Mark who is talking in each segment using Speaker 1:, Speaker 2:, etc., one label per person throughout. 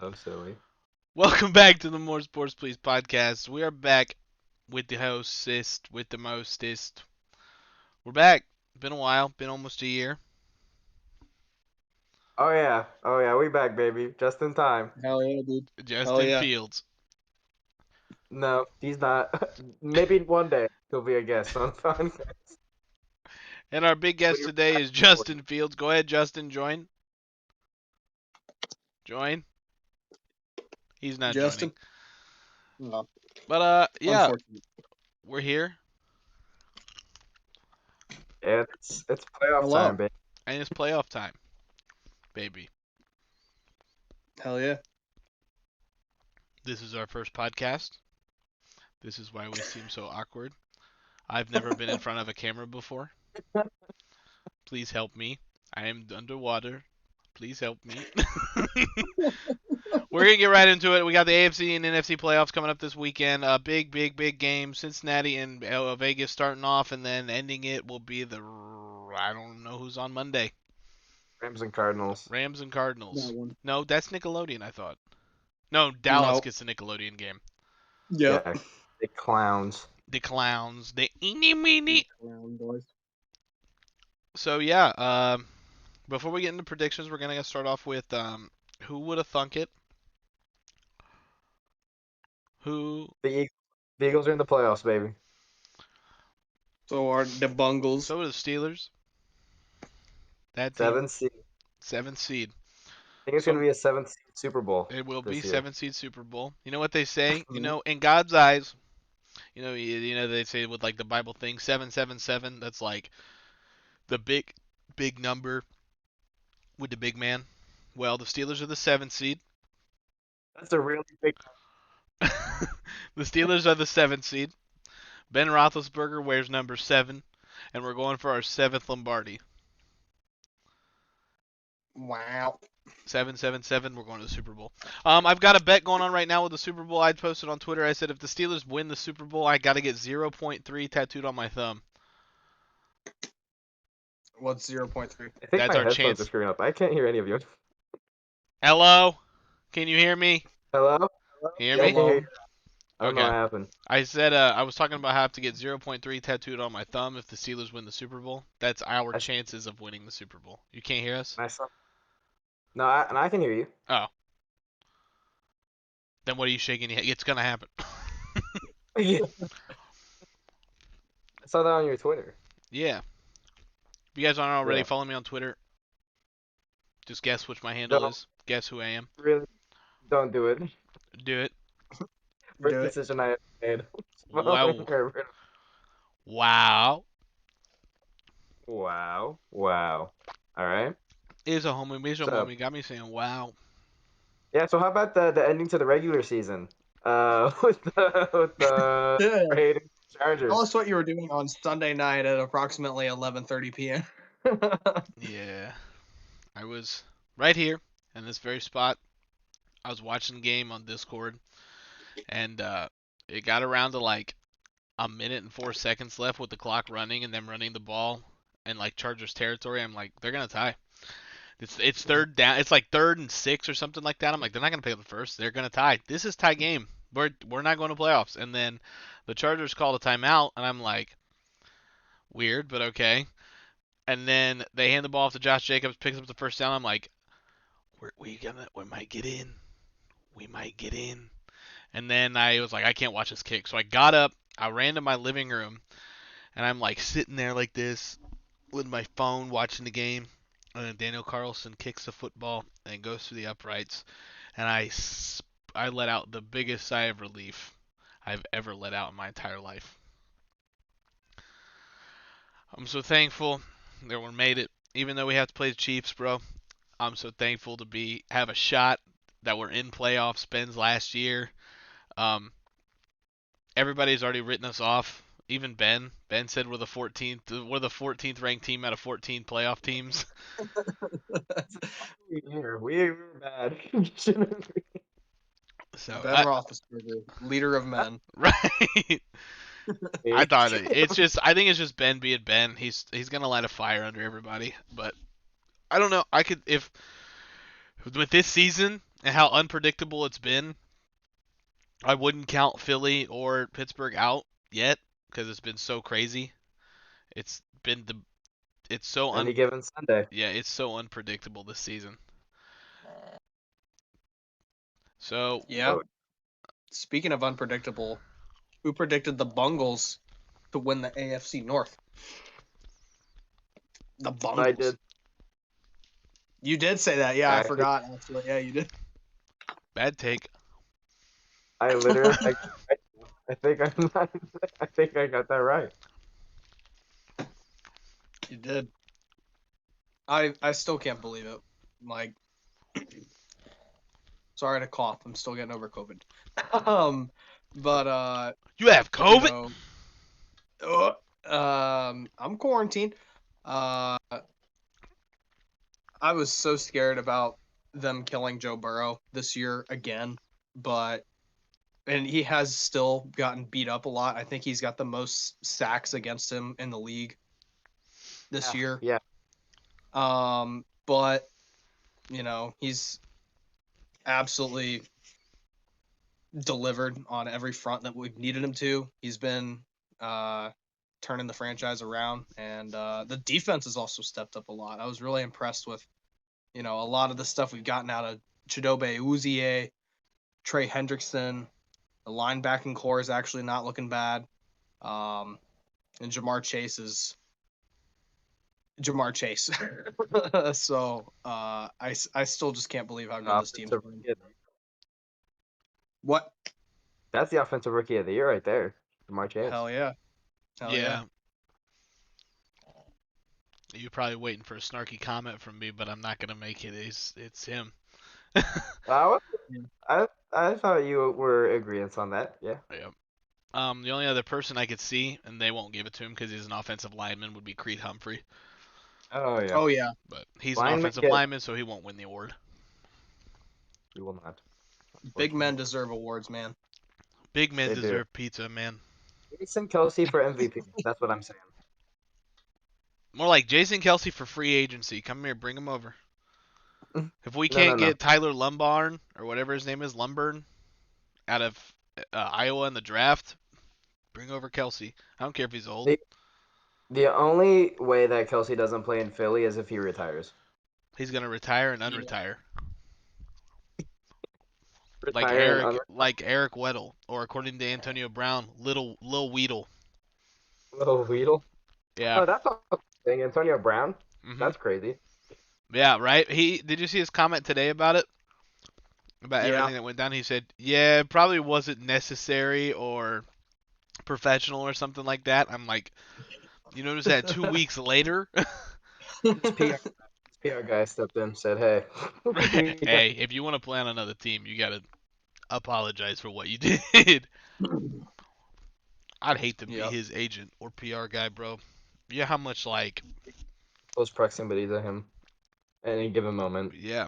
Speaker 1: So silly.
Speaker 2: Welcome back to the More Sports Please podcast. We are back with the hostest, with the mostest. We're back. Been a while. Been almost a year.
Speaker 1: Oh yeah, we back, baby. Just in time.
Speaker 3: Hell yeah, dude. Hell
Speaker 2: Justin
Speaker 3: yeah.
Speaker 2: Fields.
Speaker 1: No, he's not. Maybe one day he'll be a guest on fun.
Speaker 2: And our big
Speaker 1: But
Speaker 2: guest
Speaker 1: you're
Speaker 2: today
Speaker 1: back
Speaker 2: is
Speaker 1: before.
Speaker 2: Justin Fields. Go ahead, Justin. Join. He's not joining.
Speaker 3: Justin? No,
Speaker 2: But yeah,
Speaker 3: unfortunate.
Speaker 2: we're here,
Speaker 1: Yeah, it's playoff time,
Speaker 3: Hello.
Speaker 1: baby.
Speaker 2: and it's playoff time, baby.
Speaker 3: Hell yeah.
Speaker 2: This is our first podcast. This is why we seem so awkward. I've never been in front of a camera before. Please help me. I am underwater. Please help me. We're going to get right into it. We got the AFC and NFC playoffs coming up this weekend. A big game. Cincinnati and Vegas starting off, and then ending it will be I don't know who's on Monday.
Speaker 1: Rams and Cardinals.
Speaker 2: Rams and
Speaker 3: That
Speaker 2: Cardinals.
Speaker 3: one.
Speaker 2: No, that's Nickelodeon, I thought. No, Dallas
Speaker 3: Nope.
Speaker 2: gets the Nickelodeon game.
Speaker 3: Yep.
Speaker 1: Yeah, the clowns.
Speaker 2: The clowns. The eeny meeny.
Speaker 3: Clown boys.
Speaker 2: So, yeah. Before we get into predictions, we're going to start off with who would have thunk it? Who?
Speaker 1: The Eagles are in the playoffs, baby.
Speaker 3: So are the Bungles.
Speaker 2: So are the Steelers. That team,
Speaker 1: Seven seed.
Speaker 2: 7th seed.
Speaker 1: I think it's
Speaker 2: So
Speaker 1: gonna be a seventh seed Super Bowl
Speaker 2: it will be
Speaker 1: this year.
Speaker 2: 7th seed Super Bowl. You know what they say? You
Speaker 3: Mhm.
Speaker 2: know, in God's eyes, you know they say with like the Bible thing, 777. That's like the big number with the big man. Well, the Steelers are the 7th seed.
Speaker 1: That's a really big.
Speaker 2: The Steelers are the 7th seed. Ben Roethlisberger wears number 7, and we're going for our 7th Lombardi.
Speaker 3: Wow.
Speaker 2: 777. We're going to the Super Bowl. I've got a bet going on right now with the Super Bowl. I posted on Twitter. I said if the Steelers win the Super Bowl, I got to get 0.3 tattooed on my thumb.
Speaker 3: What's 0.3?
Speaker 1: I think
Speaker 2: That's
Speaker 1: my
Speaker 2: our
Speaker 1: headphones
Speaker 2: chance.
Speaker 1: are screwing up. I can't hear any of you.
Speaker 2: Hello? Can you hear me?
Speaker 1: Hello?
Speaker 2: Hear
Speaker 1: Yeah, I
Speaker 2: me?
Speaker 1: can hear you. I don't know
Speaker 2: Okay.
Speaker 1: what happened.
Speaker 2: I said I was talking about how I have to get 0.3 tattooed on my thumb if the Steelers win the Super Bowl. That's our
Speaker 1: I-
Speaker 2: chances of winning the Super Bowl. You can't hear us?
Speaker 1: I saw. No, and I can hear you.
Speaker 2: Oh. Then what are you shaking your head? It's going to happen.
Speaker 1: I saw that on your Twitter.
Speaker 2: Yeah. If you guys aren't already,
Speaker 1: Yeah.
Speaker 2: follow me on Twitter. Just guess which my handle
Speaker 1: No.
Speaker 2: is. Guess who I am.
Speaker 1: Really? Don't do it.
Speaker 2: Do it.
Speaker 1: First
Speaker 3: Do it.
Speaker 1: decision I ever made.
Speaker 2: Wow. Wow.
Speaker 1: Wow. All right.
Speaker 2: Is a homie. Visual
Speaker 1: So,
Speaker 2: mommy got me saying wow.
Speaker 1: yeah, so how about the ending to the regular season? With the
Speaker 3: Yeah.
Speaker 1: Raiders Chargers.
Speaker 3: Tell us what you were doing on Sunday night at approximately 11:30 p.m.
Speaker 2: Yeah. I was right here in this very spot. I was watching the game on Discord, and it got around to like a minute and 4 seconds left with the clock running and them running the ball in like Chargers territory. I'm like, they're gonna tie. It's third down. It's like 3rd and 6 or something like that. I'm like, they're not gonna pick up the first. They're gonna tie. This is tie game. We're not going to playoffs. And then the Chargers called a timeout, and I'm like, weird, but okay. And then they hand the ball off to Josh Jacobs, picks up the first down. I'm like, we might get in. We might get in. And then I was like, I can't watch this kick. So I got up, I ran to my living room, and I'm like sitting there like this with my phone watching the game. And then Daniel Carlson kicks the football and goes through the uprights. And I let out the biggest sigh of relief I've ever let out in my entire life. I'm so thankful that we made it. Even though we have to play the Chiefs, bro, I'm so thankful to have a shot that we're in playoffs. Ben's last year. Everybody's already written us off. Even Ben. Ben said we're the 14th. We're the 14th ranked team out of 14 playoff teams.
Speaker 1: We were bad.
Speaker 2: So
Speaker 3: Ben Roethlisberger, leader of men.
Speaker 2: right. I thought it's just. I think it's just Ben being Ben. He's gonna light a fire under everybody. But I don't know. I could if with this season and how unpredictable it's been, I wouldn't count Philly or Pittsburgh out yet because it's been so crazy. It's been the it's so
Speaker 1: Any given Sunday.
Speaker 2: yeah, it's so unpredictable this season. So
Speaker 3: Yeah. Speaking of unpredictable, who predicted the Bungles to win the AFC North? The Bungles.
Speaker 1: I did.
Speaker 3: You did say that. Yeah, I
Speaker 1: I
Speaker 3: forgot. Actually, yeah, you did.
Speaker 2: bad take.
Speaker 1: I literally. I think I think I got that right.
Speaker 3: You did. I still can't believe it. Like, sorry to cough. I'm still getting over COVID. But
Speaker 2: You have COVID?
Speaker 3: I'm quarantined. I was so scared about them killing Joe Burrow this year again, and he has still gotten beat up a lot. I think he's got the most sacks against him in the league this year.
Speaker 1: Yeah.
Speaker 3: But he's absolutely delivered on every front that we've needed him to. He's been turning the franchise around, and the defense has also stepped up a lot. I was really impressed with, a lot of the stuff we've gotten out of Chidobe Uzie, Trey Hendrickson. The linebacking core is actually not looking bad. And Jamar Chase is Jamar Chase. So I still just can't believe how good this team's playing. What?
Speaker 1: That's the offensive rookie of the year right there, Jamar Chase.
Speaker 3: Hell yeah. Hell yeah.
Speaker 2: You're probably waiting for a snarky comment from me, but I'm not gonna make it. It's him.
Speaker 1: I thought you were agreeing on that. Yeah.
Speaker 2: Yep. The only other person I could see, and they won't give it to him because he's an offensive lineman, would be Creed Humphrey.
Speaker 1: Oh yeah.
Speaker 3: Oh yeah.
Speaker 2: But he's an
Speaker 1: Linemen
Speaker 2: offensive lineman, so he won't win the award.
Speaker 1: We will not.
Speaker 3: Big men deserve awards, man.
Speaker 2: Big men
Speaker 1: They do.
Speaker 2: deserve pizza, man.
Speaker 1: Jason Kelsey for MVP. That's what I'm saying.
Speaker 2: More like Jason Kelsey for free agency. Come here, bring him over. If we
Speaker 1: No,
Speaker 2: can't
Speaker 1: no.
Speaker 2: get Tyler Lumbarn or whatever his name is, Lumburn, out of Iowa in the draft, bring over Kelsey. I don't care if he's old.
Speaker 1: The only way that Kelsey doesn't play in Philly is if he retires.
Speaker 2: He's gonna retire and unretire. Like
Speaker 1: Retire and
Speaker 2: Eric Weddle, or according to Antonio Brown, Lil Weedle.
Speaker 1: Little Weedle.
Speaker 2: Yeah.
Speaker 1: Oh, that's a thing. Antonio Brown.
Speaker 2: Mhm.
Speaker 1: That's crazy.
Speaker 2: Yeah, right. Did you see his comment today about it? About everything that went down. He said, "Yeah, it probably wasn't necessary or professional or something like that." I'm like, you notice that 2 weeks later?
Speaker 1: PR guy stepped in, said, "Hey,
Speaker 2: Hey, if you want to play on another team, you gotta apologize for what you did." I'd hate to be his agent or PR guy, bro. Yeah, how much
Speaker 1: close proximity to him at any given moment.
Speaker 2: Yeah,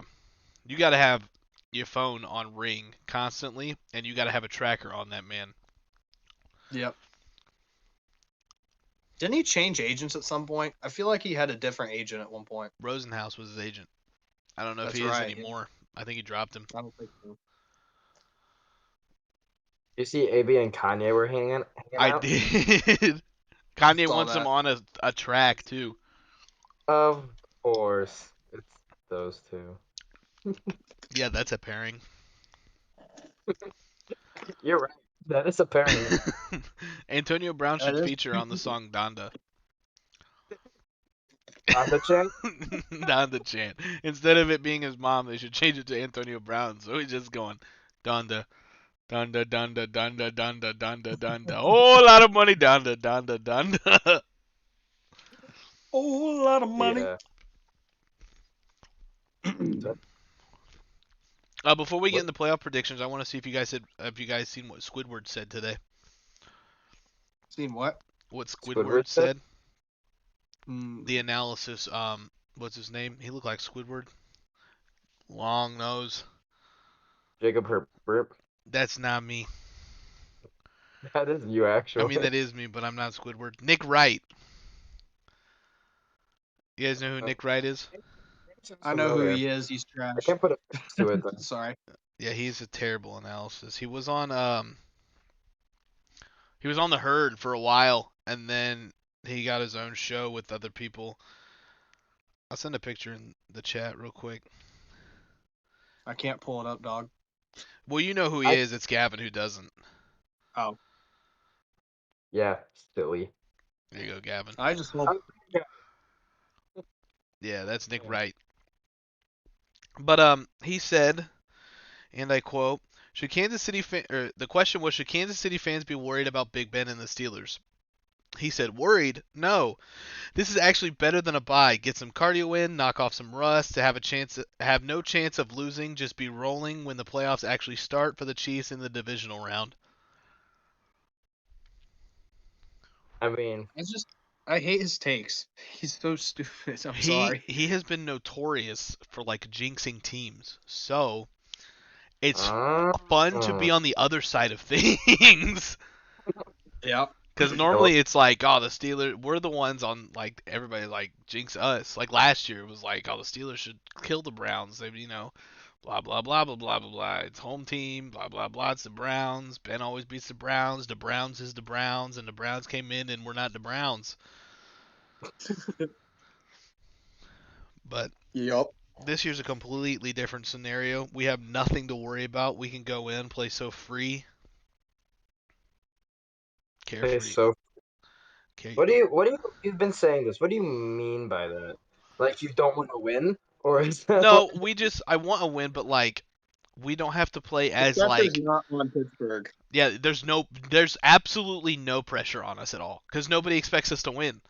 Speaker 2: you gotta have your phone on ring constantly, and you gotta have a tracker on that man.
Speaker 3: Yep. Didn't he change agents at some point? I feel like he had a different agent at one point.
Speaker 2: Rosenhaus was his agent. I don't know if
Speaker 3: That's
Speaker 2: he is
Speaker 3: right,
Speaker 2: anymore. I think he dropped him.
Speaker 3: I don't think so.
Speaker 1: You see, AB and Kanye were hanging
Speaker 2: I
Speaker 1: out.
Speaker 2: did. Kanye
Speaker 3: Saw
Speaker 2: wants him
Speaker 3: that.
Speaker 2: on a track too.
Speaker 1: Of course, it's those two.
Speaker 2: Yeah, that's a pairing.
Speaker 1: You're right. That is a pairing.
Speaker 2: Antonio Brown should
Speaker 3: That is-
Speaker 2: feature on the song Donda.
Speaker 1: On the chant.
Speaker 2: Donda chant. Instead of it being his mom, they should change it to Antonio Brown. So he's just going Donda, Donda, Donda, Donda, Donda, Donda, Donda. Oh, a lot of money, Donda, Donda, Donda.
Speaker 3: Oh, a lot of money.
Speaker 2: Before we get into playoff predictions, I want to see if you guys seen what Squidward said today.
Speaker 3: Seen what?
Speaker 2: What Squidward said?
Speaker 3: Mm.
Speaker 2: The analysis. What's his name? He looked like Squidward. Long nose.
Speaker 1: Jacob Herb.
Speaker 2: That's not me.
Speaker 1: That is you, actually.
Speaker 2: I mean, that is me, but I'm not Squidward. Nick Wright. You guys know who Nick Wright is?
Speaker 1: Sounds
Speaker 3: I know who
Speaker 1: familiar.
Speaker 3: he is. He's
Speaker 1: I
Speaker 3: trash.
Speaker 1: can't put a face to it though.
Speaker 3: Sorry.
Speaker 2: Yeah, he's a terrible analysis. He was on the Herd for a while, and then he got his own show with other people. I'll send a picture in the chat real quick.
Speaker 3: I can't pull it up, dog.
Speaker 2: Well, you know who he is. It's Gavin who doesn't.
Speaker 3: Oh,
Speaker 1: Yeah, silly.
Speaker 2: There you go, Gavin.
Speaker 3: I just hope.
Speaker 2: Yeah, that's Nick
Speaker 1: Yeah.
Speaker 2: Wright. But he said, and I quote, the question was, should Kansas City fans be worried about Big Ben and the Steelers? He said, worried? No. This is actually better than a bye. Get some cardio in, knock off some rust, to have no chance of losing, just be rolling when the playoffs actually start for the Chiefs in the divisional round.
Speaker 1: I mean,
Speaker 3: I hate his takes. He's so stupid. I'm sorry.
Speaker 2: He has been notorious for like jinxing teams. So it's
Speaker 1: uh,
Speaker 2: fun to be on the other side of things.
Speaker 3: Yep.
Speaker 2: Because normally it's like, oh, the Steelers, we're the ones on, like, everybody, like, jinx us. Like, last year it was like, oh, the Steelers should kill the Browns. They, blah, blah, blah, blah, blah, blah, blah. It's home team, blah, blah, blah. It's the Browns. Ben always beats the Browns. The Browns is the Browns. And the Browns came in and we're not the Browns. But
Speaker 3: Yep.
Speaker 2: this year's a completely different scenario. We have nothing to worry about. We can go in, play so free. Carefree.
Speaker 1: so you've been saying this. What do you mean by that? Like you don't want to win? Or is that
Speaker 2: No, I want a win, but, like, we don't have to play as, like,
Speaker 3: not on Pittsburgh.
Speaker 2: yeah, there's absolutely no pressure on us at all because nobody expects us to win.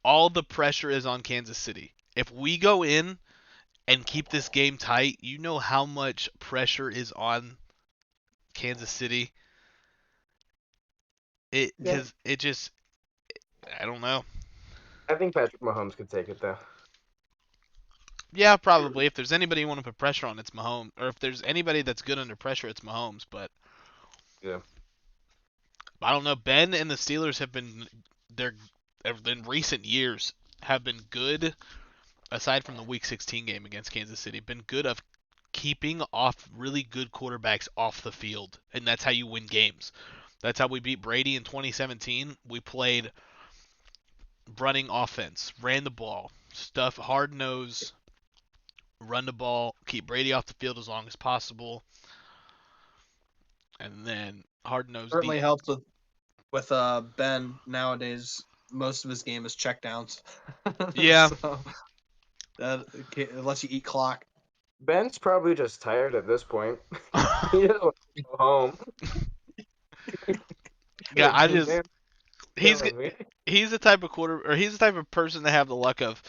Speaker 2: All the pressure is on Kansas City. If we go in and keep this game tight, you know how much pressure is on Kansas City. Because it just, I don't know.
Speaker 1: I think Patrick Mahomes could take it though.
Speaker 2: Yeah, probably. If there's anybody you want to put pressure on, it's Mahomes. Or if there's anybody that's good under pressure, it's Mahomes. But
Speaker 1: Yeah.
Speaker 2: I don't know. Ben and the Steelers in recent years have been good, aside from the Week 16 game against Kansas City, been good of keeping off really good quarterbacks off the field, and that's how you win games. That's how we beat Brady in 2017. We played running offense, ran the ball, stuff hard nose, run the ball, keep Brady off the field as long as possible, and then hard nose
Speaker 3: Certainly helps with Ben nowadays. Most of his game is checkdowns.
Speaker 2: Yeah.
Speaker 3: So that lets you eat clock.
Speaker 1: Ben's probably just tired at this point. He doesn't want to go home.
Speaker 2: Yeah,
Speaker 1: Like, "Man,
Speaker 2: he's
Speaker 1: killing me."
Speaker 2: he's the type of he's the type of person to have the luck of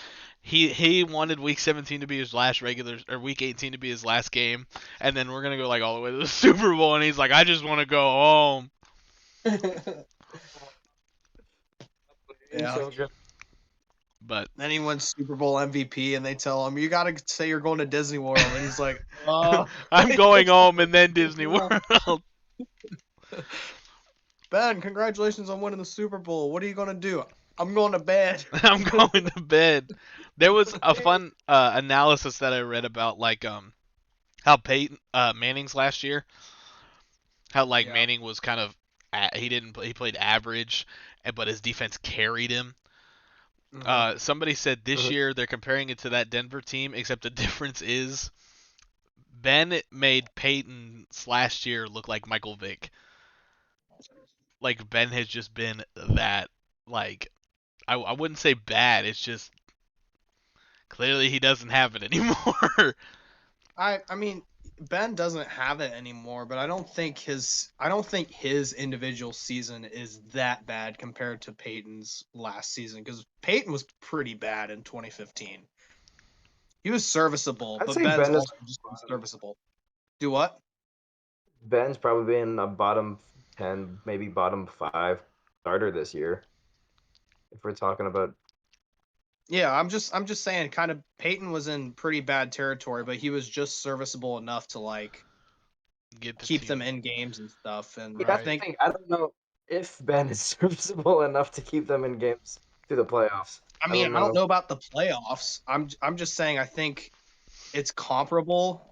Speaker 2: he wanted week 17 to be his last regular or week 18 to be his last game, and then we're gonna go like all the way to the Super Bowl, and he's like, I just want to go home.
Speaker 1: He's so good.
Speaker 2: But
Speaker 3: Then he wins Super Bowl MVP, and they tell him, "You gotta say you're going to Disney World," and he's like,
Speaker 2: I'm going home and then Disney World.
Speaker 3: Ben, congratulations on winning the Super Bowl. What are you gonna do? I'm going to bed.
Speaker 2: I'm going to bed. There was a fun analysis that I read about like how Peyton Manning's last year, how like
Speaker 3: Yeah.
Speaker 2: Manning was kind of he played average, but his defense carried him. Somebody said this year they're comparing it to that Denver team, except the difference is Ben made Peyton's last year look like Michael Vick. Like Ben has just been that, like, I wouldn't say bad. It's just clearly he doesn't have it anymore.
Speaker 3: I mean, Ben doesn't have it anymore, but I don't think his individual season is that bad compared to Peyton's last season, because Peyton was pretty bad in 2015. He was serviceable,
Speaker 1: I'd
Speaker 3: but
Speaker 1: say
Speaker 3: Ben's
Speaker 1: Ben is
Speaker 3: also just serviceable. Do what?
Speaker 1: Ben's probably been a bottom 10, maybe bottom 5 starter this year. If we're talking about
Speaker 3: Yeah, I'm just saying, kind of Peyton was in pretty bad territory, but he was just serviceable enough to like keep them in games and stuff. And
Speaker 1: yeah,
Speaker 3: I
Speaker 1: that's the
Speaker 3: think
Speaker 1: thing. I don't know if Ben is serviceable enough to keep them in games through the playoffs.
Speaker 3: I mean, I don't know about the playoffs. I'm just saying I think it's comparable,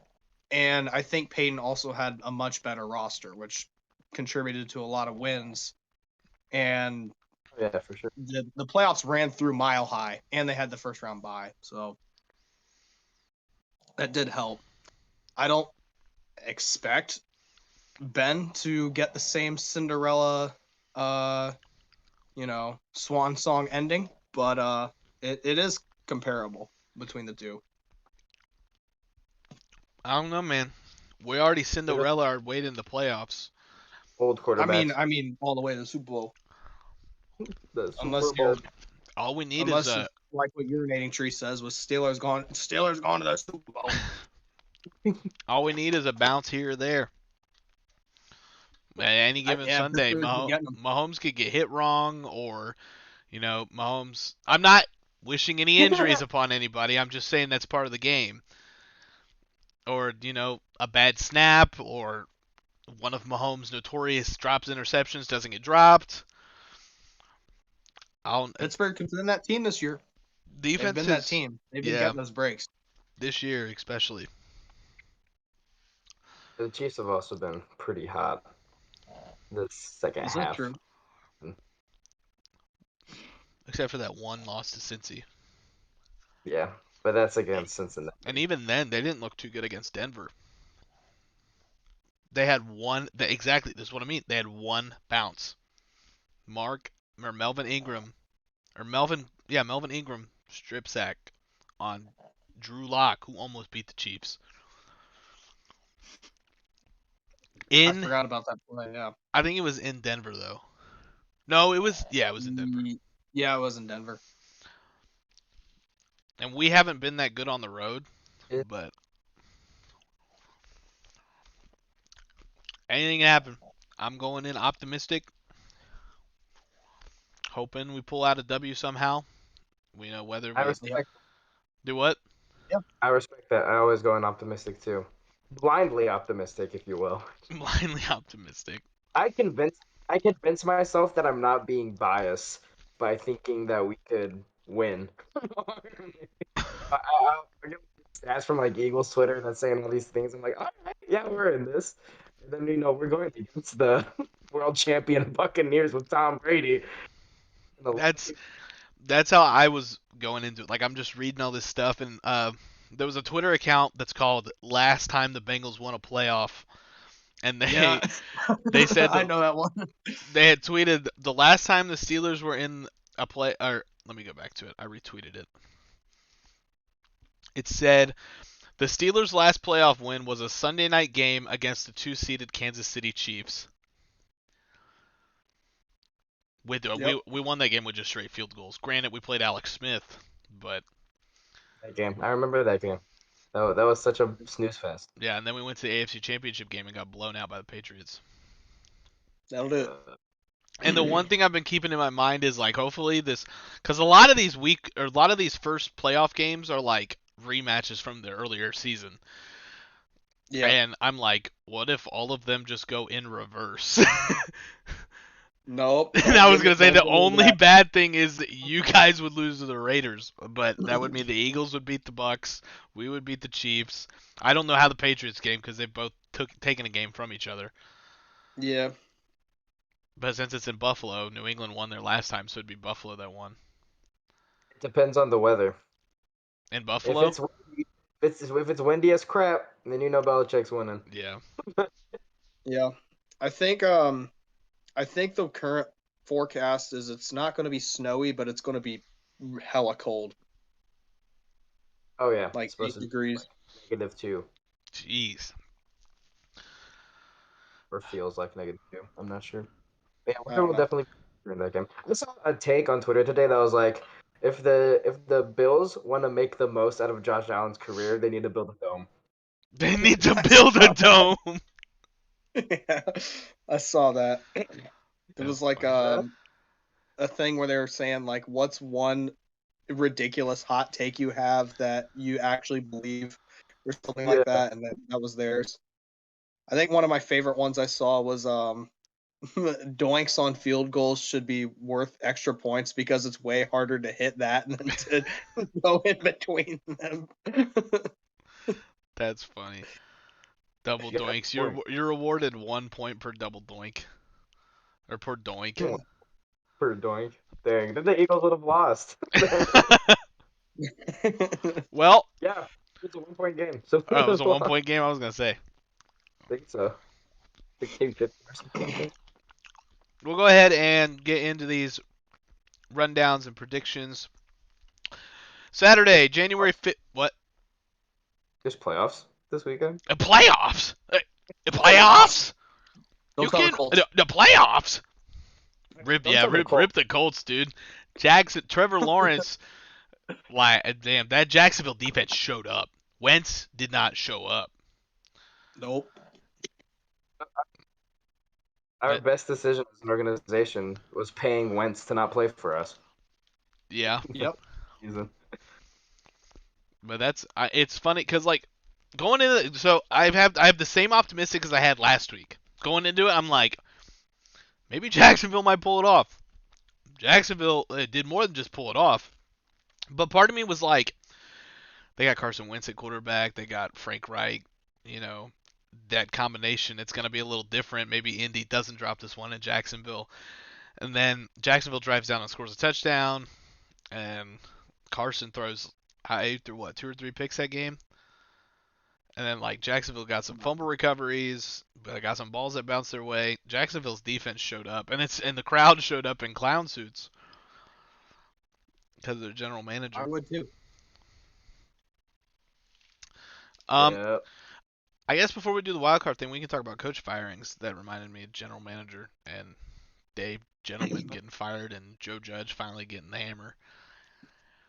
Speaker 3: and I think Peyton also had a much better roster, which contributed to a lot of wins. And
Speaker 1: Yeah, for sure.
Speaker 3: the playoffs ran through Mile High, and they had the first round bye, so that did help. I don't expect Ben to get the same Cinderella, swan song ending, but it is comparable between the two.
Speaker 2: I don't know, man. We already Cinderella our way in the playoffs.
Speaker 1: Old quarterbacks.
Speaker 3: I mean, all the way to the Super Bowl.
Speaker 1: The Super
Speaker 3: Unless
Speaker 1: Bowl.
Speaker 3: you're,
Speaker 2: All we need
Speaker 3: unless
Speaker 2: is
Speaker 3: it's like what urinating tree says, was Steelers gone to the Super Bowl.
Speaker 2: a bounce here or there. Any given
Speaker 3: Yeah,
Speaker 2: Sunday,
Speaker 3: Pittsburgh's been getting them.
Speaker 2: Mahomes could get hit wrong, or Mahomes. I'm not wishing any injuries upon anybody. I'm just saying that's part of the game. Or a bad snap, or one of Mahomes' notorious drops interceptions doesn't get dropped.
Speaker 3: Pittsburgh has been that team this year. They've
Speaker 2: Defense
Speaker 3: been that team. They've been getting those breaks.
Speaker 2: This year especially.
Speaker 1: The Chiefs have also been pretty hot the second
Speaker 3: Is that
Speaker 1: half.
Speaker 3: true?
Speaker 2: Except for that one loss to Cincy.
Speaker 1: Yeah, but that's against Cincinnati.
Speaker 2: And even then, they didn't look too good against Denver. They had one. Exactly, this is what I mean. They had one bounce. Melvin Ingram strip sack on Drew Lock, who almost beat the Chiefs.
Speaker 3: I forgot about that play. Yeah.
Speaker 2: I think it was in Denver though. No, it was in Denver.
Speaker 3: Yeah, it was in Denver.
Speaker 2: And we haven't been that good on the road, but anything can happen. I'm going in optimistic, hoping we pull out a W somehow. We know whether
Speaker 1: I
Speaker 2: we
Speaker 1: respect.
Speaker 2: do what.
Speaker 1: Yeah, I respect that. I always go in optimistic too, blindly optimistic, if you will.
Speaker 2: Blindly optimistic.
Speaker 1: I convince myself that I'm not being biased by thinking that we could win. I get stats from like Eagles Twitter that's saying all these things. I'm like, all right, yeah, we're in this. And then we're going against the world champion Buccaneers with Tom Brady.
Speaker 2: That's how I was going into it. Like I'm just reading all this stuff, and there was a Twitter account that's called "Last Time the Bengals Won a Playoff," and they said
Speaker 3: I know that one.
Speaker 2: They had tweeted the last time the Steelers were in a play. Or let me go back to it. I retweeted it. It said the Steelers' last playoff win was a Sunday night game against the 2-seeded Kansas City Chiefs. We won that game with just straight field goals. Granted, we played Alex Smith, but
Speaker 1: that game, I remember that game. That was such a snooze fest.
Speaker 2: Yeah, and then we went to the AFC Championship game and got blown out by the Patriots.
Speaker 3: That'll do it.
Speaker 2: And the one thing I've been keeping in my mind is like, hopefully this, because a lot of these first playoff games are like rematches from the earlier season.
Speaker 3: Yeah.
Speaker 2: And I'm like, what if all of them just go in reverse?
Speaker 3: Nope.
Speaker 2: And I was gonna say the only bad thing is that you guys would lose to the Raiders, but that would mean the Eagles would beat the Bucks, we would beat the Chiefs. I don't know how the Patriots game because they've both taken a game from each other.
Speaker 3: Yeah.
Speaker 2: But since it's in Buffalo, New England won their last time, so it'd be Buffalo that won.
Speaker 1: It depends on the weather.
Speaker 2: In Buffalo?
Speaker 1: If it's windy as crap, then Belichick's winning.
Speaker 2: Yeah.
Speaker 3: Yeah. I think the current forecast is it's not going to be snowy, but it's going to be hella cold.
Speaker 1: Oh yeah,
Speaker 3: like 8 degrees.
Speaker 1: -2.
Speaker 2: Jeez.
Speaker 1: Or feels like -2. I'm not sure. But yeah, weather will definitely be in that game. I saw a take on Twitter today that was like, if the Bills want to make the most out of Josh Allen's career, they need to build a dome.
Speaker 2: They need to build a dome.
Speaker 3: Yeah, I saw that. It was like a thing where they were saying like, what's one ridiculous hot take you have that you actually believe, or something like that, and that was theirs. I think one of my favorite ones I saw was doinks on field goals should be worth extra points because it's way harder to hit that than to go in between them.
Speaker 2: That's funny. Double
Speaker 1: Yeah, that's
Speaker 2: doinks.
Speaker 1: the point.
Speaker 2: You're awarded 1 point per double doink. Or per doink.
Speaker 1: Per doink. Dang, then the Eagles would have lost.
Speaker 2: Well,
Speaker 1: Yeah, it's a 1 point game. So
Speaker 2: oh,
Speaker 1: we
Speaker 2: it was
Speaker 1: would
Speaker 2: a
Speaker 1: have
Speaker 2: 1 point game, I was going to say.
Speaker 1: I think so. The King 50 or something.
Speaker 2: We'll go ahead and get into these rundowns and predictions. Saturday, January 5th. What?
Speaker 1: There's playoffs this weekend.
Speaker 2: Playoffs?
Speaker 3: Playoffs.
Speaker 2: Playoffs?
Speaker 3: Go
Speaker 2: You
Speaker 3: Color
Speaker 2: can
Speaker 3: Colts.
Speaker 2: the playoffs? Rip,
Speaker 1: Don't
Speaker 2: yeah,
Speaker 1: tell me Colts.
Speaker 2: rip the Colts, dude. Trevor Lawrence. Damn, that Jacksonville defense showed up. Wentz did not show up.
Speaker 3: Nope.
Speaker 1: Our
Speaker 2: That,
Speaker 1: best decision as an organization was paying Wentz to not play for us.
Speaker 2: yeah,
Speaker 3: Yep.
Speaker 1: Season.
Speaker 2: but it's funny because like going into so I have the same optimistic as I had last week. Going into it, I'm like, maybe Jacksonville might pull it off. Jacksonville did more than just pull it off. But part of me was like, they got Carson Wentz at quarterback. They got Frank Reich. You know, that combination, it's going to be a little different. Maybe Indy doesn't drop this one in Jacksonville. And then Jacksonville drives down and scores a touchdown. And Carson throws, I threw what, 2 or 3 picks that game? And then like Jacksonville got some fumble recoveries, got some balls that bounced their way. Jacksonville's defense showed up, and the crowd showed up in clown suits because of their general
Speaker 3: I
Speaker 2: manager.
Speaker 3: would too.
Speaker 2: Um,
Speaker 1: Yeah.
Speaker 2: I guess before we do the wild card thing, we can talk about coach firings. That reminded me of general manager and Dave Gentleman getting fired and Joe Judge finally getting the hammer.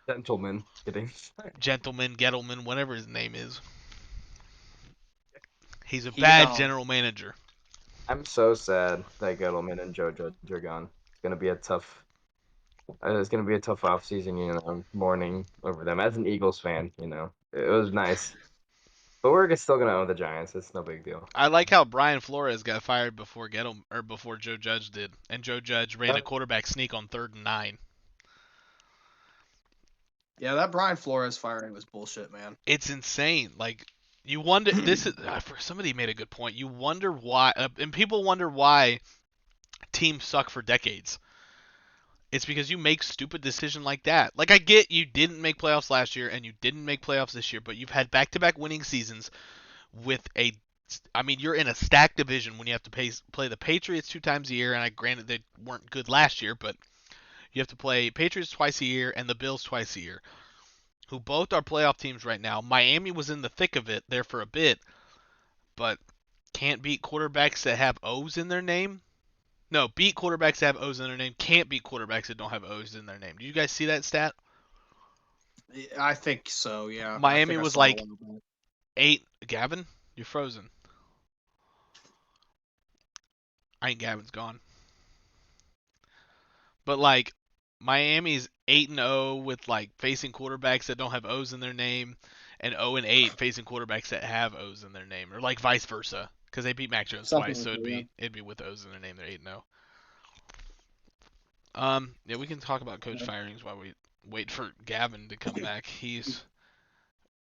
Speaker 1: Gentlemen. Kidding.
Speaker 2: Gentleman, Gettleman, whatever his name is. He's a
Speaker 3: He
Speaker 2: bad general manager.
Speaker 1: I'm so sad that Gettleman and Joe Judge are gone. It's gonna be a tough. It's gonna be a tough off season. I'm mourning over them as an Eagles fan. It was nice, but we're still gonna own the Giants. It's no big deal.
Speaker 2: I like how Brian Flores got fired before before Joe Judge did, and Joe Judge ran a quarterback sneak on 3rd and 9.
Speaker 3: Yeah, that Brian Flores firing was bullshit, man.
Speaker 2: It's insane. Like you wonder. This is for somebody made a good point. You wonder why, and people wonder why teams suck for decades. It's because you make stupid decisions like that. Like I get you didn't make playoffs last year and you didn't make playoffs this year, but you've had back-to-back winning seasons with I mean, you're in a stacked division when you have to play the Patriots 2 times a year, and I granted they weren't good last year, but you have to play Patriots twice a year and the Bills twice a year, who both are playoff teams right now. Miami was in the thick of it there for a bit, but can't beat quarterbacks that have O's in their name. No, beat quarterbacks that have O's in their name. Can't beat quarterbacks that don't have O's in their name. Do you guys see that stat?
Speaker 3: I think so. Yeah. I
Speaker 2: Miami
Speaker 3: think I
Speaker 2: was
Speaker 3: saw
Speaker 2: like
Speaker 3: one of them.
Speaker 2: 8. Gavin, you're frozen. I think Gavin's gone. But like Miami's 8-0 with like facing quarterbacks that don't have O's in their name, and 0-8 facing quarterbacks that have O's in their name, or like vice versa, because they beat Mac Jones
Speaker 3: Something
Speaker 2: twice,
Speaker 3: like
Speaker 2: so
Speaker 3: that. Yeah.
Speaker 2: it'd be with O's in their name. They're 8-0. Yeah, we can talk about coach firings while we wait for Gavin to come back. He's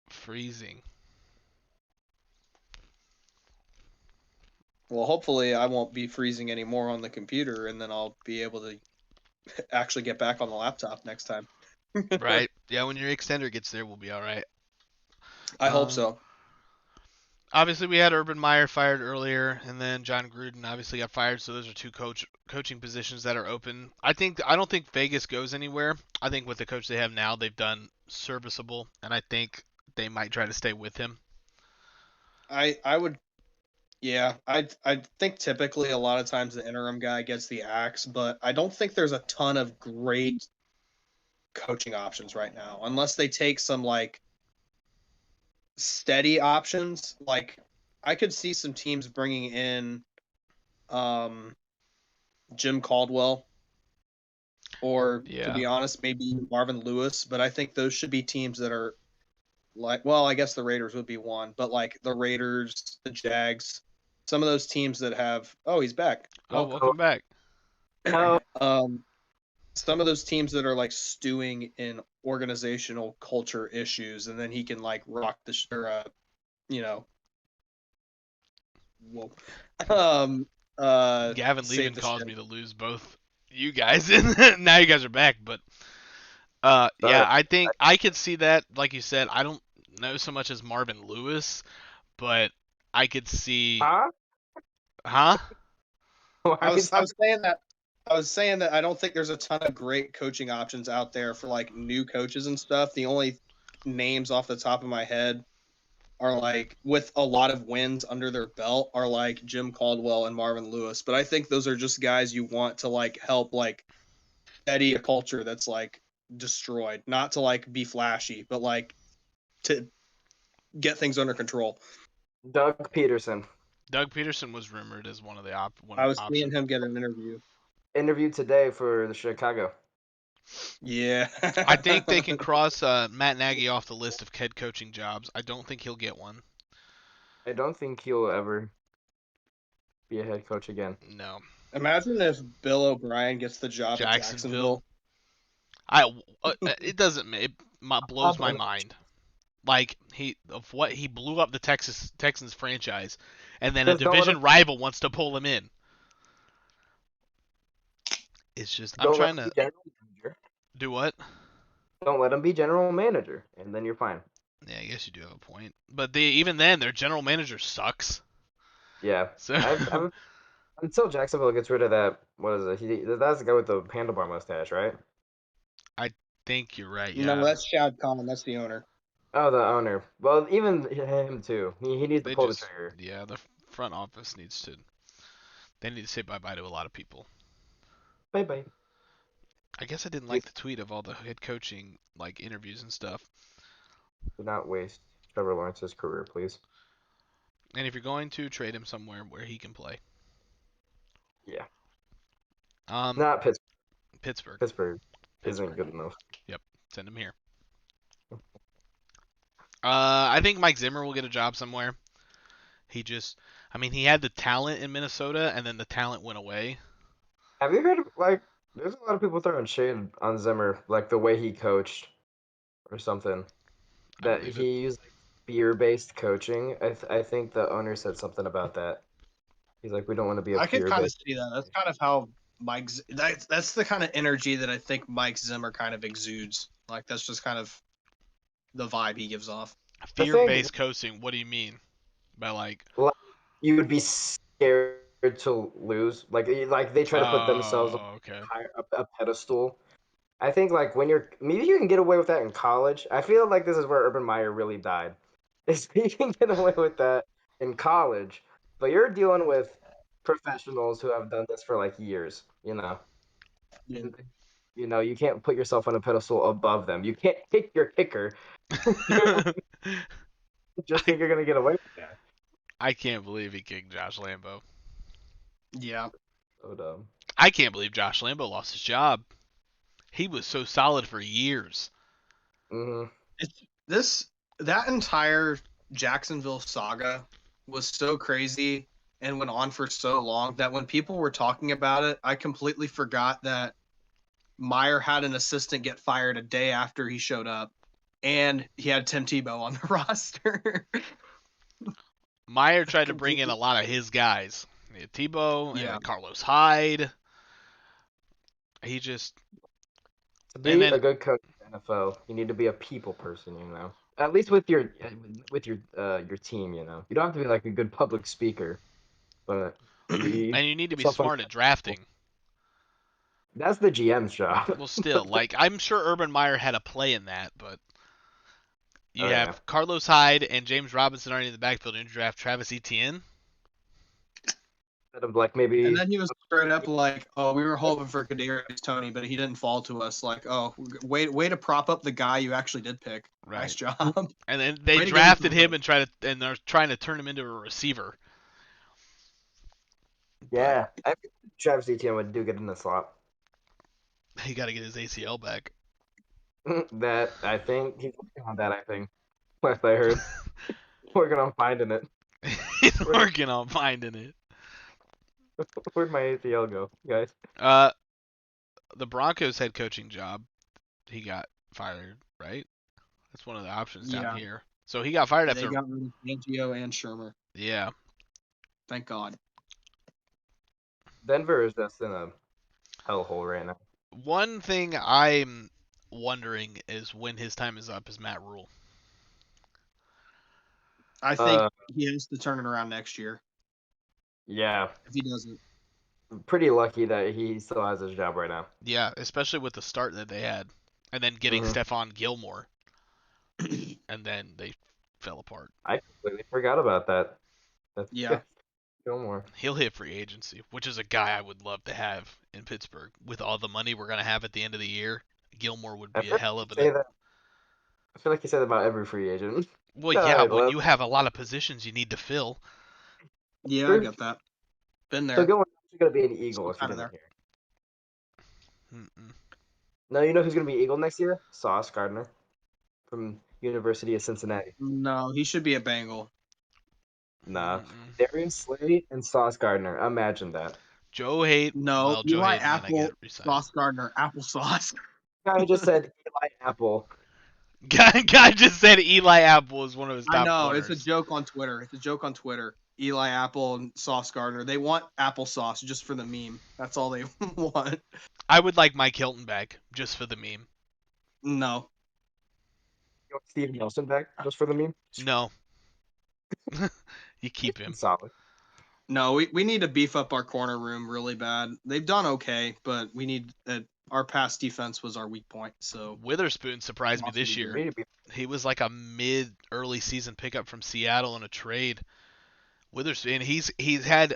Speaker 2: freezing.
Speaker 3: Well, hopefully I won't be freezing anymore on the computer, and then I'll be able to actually get back on the laptop next time.
Speaker 2: Right? Yeah, when your extender gets there, we'll be all right.
Speaker 3: I hope so.
Speaker 2: Obviously, we had Urban Meyer fired earlier, and then John Gruden obviously got fired. So those are two coaching positions that are open. I don't think Vegas goes anywhere. I think with the coach they have now, they've done serviceable, and I think they might try to stay with him.
Speaker 3: I would. Yeah, I think typically a lot of times the interim guy gets the axe, but I don't think there's a ton of great coaching options right now, unless they take some like steady options. Like I could see some teams bringing in Jim Caldwell, or to be honest, maybe Marvin Lewis. But I think those should be teams that are like, well, I guess the Raiders would be one, but like the Raiders, the Jags, some of those teams that have. Oh, he's back.
Speaker 2: Oh,
Speaker 3: Welcome.
Speaker 2: welcome back.
Speaker 1: No,
Speaker 3: Some of those teams that are like stewing in organizational culture issues, and then he can like rock the you know, whoa,
Speaker 2: Gavin
Speaker 3: save
Speaker 2: Levin
Speaker 3: the
Speaker 2: caused
Speaker 3: ship.
Speaker 2: me to lose both you guys, and now you guys are back. But yeah,
Speaker 1: sorry.
Speaker 2: I think I could see that. Like you said, I don't know so much as Marvin Lewis, but I could see,
Speaker 1: Huh?
Speaker 2: huh?
Speaker 1: Why
Speaker 3: I
Speaker 1: are you
Speaker 3: was I
Speaker 1: talking?
Speaker 3: was saying that I was saying that I don't think there's a ton of great coaching options out there for like new coaches and stuff. The only names off the top of my head are like with a lot of wins under their belt are like Jim Caldwell and Marvin Lewis. But I think those are just guys you want to like help like steady a culture that's like destroyed, not to like be flashy, but like to get things under control.
Speaker 1: Doug Peterson
Speaker 2: Doug Peterson was rumored as one of the
Speaker 3: I
Speaker 2: one
Speaker 3: was seeing
Speaker 2: option.
Speaker 3: him get an interview.
Speaker 1: interviewed today for the Chicago.
Speaker 3: Yeah.
Speaker 2: I think they can cross Matt Nagy off the list of head coaching jobs. I don't think he'll get one.
Speaker 1: I don't think he'll ever be a head coach again.
Speaker 2: No.
Speaker 3: Imagine if Bill O'Brien gets the job at
Speaker 2: Jacksonville.
Speaker 3: Jacksonville.
Speaker 2: It doesn't it blows my mind. Like he of what he blew up the Texans franchise, and then a
Speaker 1: Just
Speaker 2: division rival wants to pull him in. It's just I'm
Speaker 1: don't let
Speaker 2: trying
Speaker 1: him be
Speaker 2: to
Speaker 1: general manager.
Speaker 2: do what?
Speaker 1: Don't let him be general manager, and then you're fine.
Speaker 2: Yeah, I guess you do have a point. But even then, their general manager sucks.
Speaker 1: Yeah,
Speaker 2: So
Speaker 1: I'm until Jacksonville gets rid of that. What is it? That's the guy with the handlebar mustache, right?
Speaker 2: I think you're right.
Speaker 3: No,
Speaker 2: Yeah,
Speaker 3: that's Shad Khan. That's the owner.
Speaker 1: Oh, the owner. Well, even him too. He needs to
Speaker 2: they
Speaker 1: pull the
Speaker 2: just
Speaker 1: trigger.
Speaker 2: the front office needs to they need to say bye bye to a lot of people.
Speaker 1: Bye bye.
Speaker 2: I guess I didn't
Speaker 1: Do
Speaker 2: like the tweet of all the head coaching like interviews and stuff.
Speaker 1: not waste Trevor Lawrence's career, please.
Speaker 2: And if you're going to trade him somewhere where he can play,
Speaker 1: Yeah.
Speaker 2: um,
Speaker 1: Not Pittsburgh.
Speaker 2: Pittsburgh,
Speaker 1: Pittsburgh isn't
Speaker 2: Pittsburgh.
Speaker 1: good enough.
Speaker 2: Yep, send him here. I think Mike Zimmer will get a job somewhere. He just, I mean, he had the talent in Minnesota, and then the talent went away.
Speaker 1: Have you heard of, like, there's a lot of people throwing shade on Zimmer, like the way he coached or something.
Speaker 2: I
Speaker 1: That
Speaker 2: believe it.
Speaker 1: he used like, fear-based coaching. I think the owner said something about that. He's like, we don't want to be a
Speaker 3: I could kind of
Speaker 1: fear-based.
Speaker 3: see that. That's kind of how that's the kind of energy that I think Mike Zimmer kind of exudes. Like that's just kind of the vibe he gives off.
Speaker 1: The thing,
Speaker 2: Fear-based coaching. What do you mean by like?
Speaker 1: like, you would be scared to lose. Like they try to put themselves on
Speaker 2: Oh, okay.
Speaker 1: a pedestal. I think like when you're maybe you can get away with that in college. I feel like this is where Urban Meyer really died. Is you can get away with that in college, but you're dealing with professionals who have done this for like years, And you can't put yourself on a pedestal above them. You can't kick your kicker. Just
Speaker 2: I
Speaker 1: think you're gonna get away with that.
Speaker 2: I can't believe he kicked Josh Lambo.
Speaker 3: Yeah.
Speaker 1: So dumb.
Speaker 2: I can't believe Josh Lambo lost his job. He was so solid for years.
Speaker 1: Hmm.
Speaker 3: It's this that entire Jacksonville saga was so crazy and went on for so long that when people were talking about it, I completely forgot that Meyer had an assistant get fired a day after he showed up, and he had Tim Tebow on the roster.
Speaker 2: Meyer tried to bring in a lot of his guys. He had Tebow
Speaker 3: Yeah.
Speaker 2: and Carlos Hyde. He just
Speaker 1: To
Speaker 2: and
Speaker 1: be
Speaker 2: then
Speaker 1: a good coach in the NFL, you need to be a people person. At least with your team. You don't have to be like a good public speaker, but you
Speaker 2: and you need to
Speaker 1: put
Speaker 2: be
Speaker 1: yourself on a
Speaker 2: smart at
Speaker 1: pedestal.
Speaker 2: drafting.
Speaker 1: That's the GM's job.
Speaker 2: Well, still, like I'm sure Urban Meyer had a play in that, but you
Speaker 1: Oh yeah.
Speaker 2: have Carlos Hyde and James Robinson already in the backfield, and you draft Travis Etienne.
Speaker 1: Instead of like
Speaker 3: And
Speaker 1: maybe
Speaker 3: then he was straight up like, "Oh, we were hoping for Kadarius Toney, but he didn't fall to us." Like, "Oh, way to prop up the guy you actually did pick.
Speaker 2: Right.
Speaker 3: Nice job."
Speaker 2: And then they
Speaker 3: Way to give
Speaker 2: drafted
Speaker 3: him
Speaker 2: him and they're trying to turn him into a receiver. But
Speaker 1: yeah. I think Travis Etienne would do good in the slot.
Speaker 2: he got to get his ACL back.
Speaker 1: That I think he's working on that. I think last I heard, working on finding it.
Speaker 2: He's working on finding it.
Speaker 1: Where'd my ACL go, guys?
Speaker 2: The Broncos head coaching job, he got fired, right? That's one of the options down
Speaker 3: Yeah.
Speaker 2: here. So he got fired
Speaker 3: They
Speaker 2: after.
Speaker 3: got rid of Fangio and Shermer.
Speaker 2: Yeah.
Speaker 3: Thank God.
Speaker 1: Denver is just in a hellhole right now.
Speaker 2: One thing I'm wondering is when his time is up is Matt Rule.
Speaker 3: I think he has to turn it around next year.
Speaker 1: Yeah.
Speaker 3: If he doesn't.
Speaker 1: Pretty lucky that he still has his job right now.
Speaker 2: Yeah, especially with the start that they had. And then getting Stephon Gilmore. And then they fell apart.
Speaker 1: I completely forgot about that.
Speaker 3: Yeah.
Speaker 1: Gilmore.
Speaker 2: He'll hit free agency, which is a guy I would love to have in Pittsburgh. With all the money we're going to have at the end of the year, Gilmore would be a hell of
Speaker 1: I feel like you say that about every free agent.
Speaker 2: Well, yeah, when you have a lot of positions you need to fill.
Speaker 3: Yeah, I get that. Been there.
Speaker 1: So Gilmore's actually going to be an Eagle if you didn't hear. No, you know who's going to be Eagle next year? Sauce Gardner from University of Cincinnati.
Speaker 3: No, he should be a Bengal.
Speaker 1: Nah. Darius Slay and Sauce Gardner. Imagine that.
Speaker 2: Joe Hayden.
Speaker 3: No,
Speaker 2: Well, Joe
Speaker 3: Eli
Speaker 2: Hayden might not
Speaker 3: Apple,
Speaker 2: get resigned.
Speaker 3: Sauce Gardner, applesauce.
Speaker 1: Guy just said Eli Apple.
Speaker 2: Guy just said Eli Apple is one of his top
Speaker 3: I know,
Speaker 2: corners.
Speaker 3: it's a joke on Twitter. Eli Apple and Sauce Gardner. They want applesauce just for the meme. That's all they want.
Speaker 2: I would like Mike Hilton back just for the meme.
Speaker 3: No.
Speaker 1: You want Steve Nelson back just for the meme?
Speaker 2: No. You keep him.
Speaker 1: Solid.
Speaker 3: No, we need to beef up our corner room really bad. They've done okay, but we need our pass defense was our weak point. So
Speaker 2: Witherspoon surprised me this year. He was like a early season pickup from Seattle in a trade. Witherspoon, he's had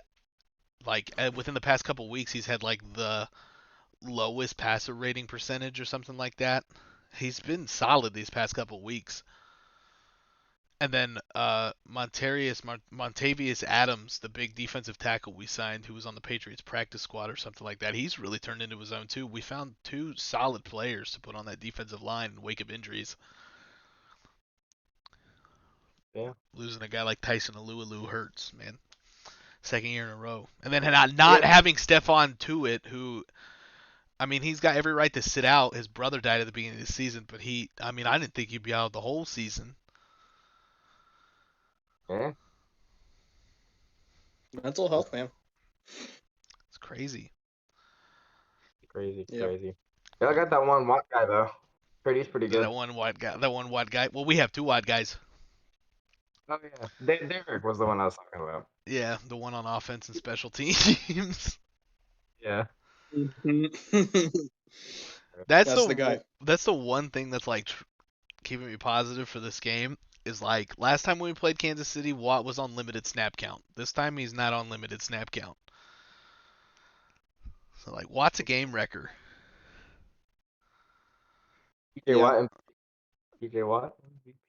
Speaker 2: like within the past couple weeks, he's had like the lowest passer rating percentage or something like that. He's been solid these past couple weeks. And then Montavious Adams, the big defensive tackle we signed, who was on the Patriots practice squad or something like that, he's really turned into his own too. We found two solid players to put on that defensive line in the wake of injuries.
Speaker 1: Yeah.
Speaker 2: Losing a guy like Tyson Alualu hurts, man. Second year in a row. And then not having Stephon Tuitt, who, I mean, he's got every right to sit out. His brother died at the beginning of the season, but I didn't think he'd be out the whole season.
Speaker 1: Yeah.
Speaker 3: Mental health, man.
Speaker 2: It's crazy.
Speaker 1: Crazy. Yeah, I got that one Watt guy though. He's pretty good.
Speaker 2: That one wide guy. Well, we have two wide guys.
Speaker 1: Oh yeah, Derek was the one I was talking about.
Speaker 2: Yeah, the one on offense and special teams.
Speaker 1: Yeah.
Speaker 2: That's the guy. That's the one thing that's like keeping me positive for this game is like last time when we played Kansas City, Watt was on limited snap count. This time he's not on limited snap count. So like Watt's a game wrecker.
Speaker 1: TJ Watt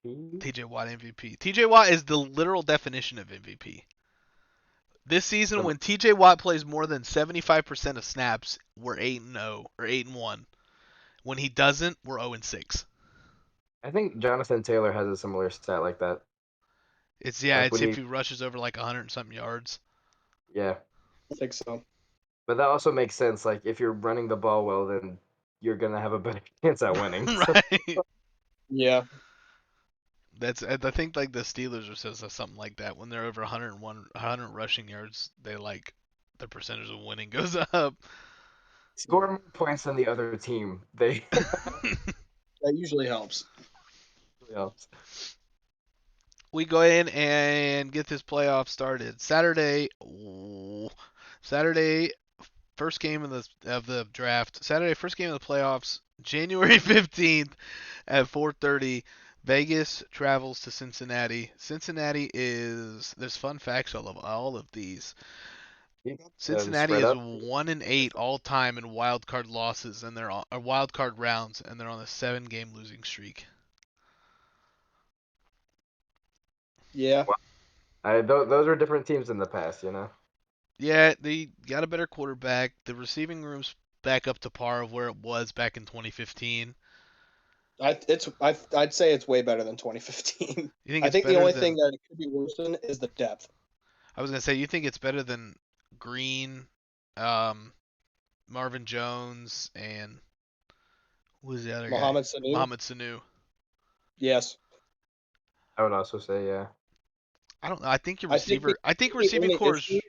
Speaker 1: MVP.
Speaker 2: TJ Watt MVP. TJ Watt is the literal definition of MVP. This season, when TJ Watt plays more than 75% of snaps, we're 8-0 or 8-1. When he doesn't, we're 0-6.
Speaker 1: I think Jonathan Taylor has a similar stat like that.
Speaker 2: It's if he rushes over like 100 and something yards.
Speaker 1: Yeah.
Speaker 3: I think so.
Speaker 1: But that also makes sense. Like if you're running the ball well, then you're gonna have a better chance at winning.
Speaker 2: Right.
Speaker 3: Yeah.
Speaker 2: I think like the Steelers or says something like that. When they're over 100 rushing yards, they like the percentage of winning goes up.
Speaker 1: Score more points than the other team. That
Speaker 3: usually helps.
Speaker 2: We go in and get this playoff started. Saturday, first game of the draft. Saturday, first game of the playoffs. January 15th at 4:30. Vegas travels to Cincinnati. Cincinnati there's fun facts all of these. Cincinnati is 1-8 all time in wild card losses, and they're wild card rounds, and they're on a 7-game losing streak.
Speaker 3: Yeah.
Speaker 1: Those were different teams in the past, you know.
Speaker 2: Yeah, they got a better quarterback. The receiving room's back up to par of where it was back in 2015.
Speaker 3: I'd say it's way better than 2015.
Speaker 2: You think
Speaker 3: I think the only thing that it could be worse than is the depth.
Speaker 2: I was gonna say you think it's better than Green, um, Marvin Jones, and who was the other guy?
Speaker 3: Mohamed Sanu.
Speaker 2: Mohamed Sanu.
Speaker 3: Yes,
Speaker 1: I would also say yeah.
Speaker 2: I don't know. I think your
Speaker 3: I think
Speaker 2: receiver. I think
Speaker 3: the
Speaker 2: receiving
Speaker 3: only
Speaker 2: core
Speaker 3: issue
Speaker 2: is.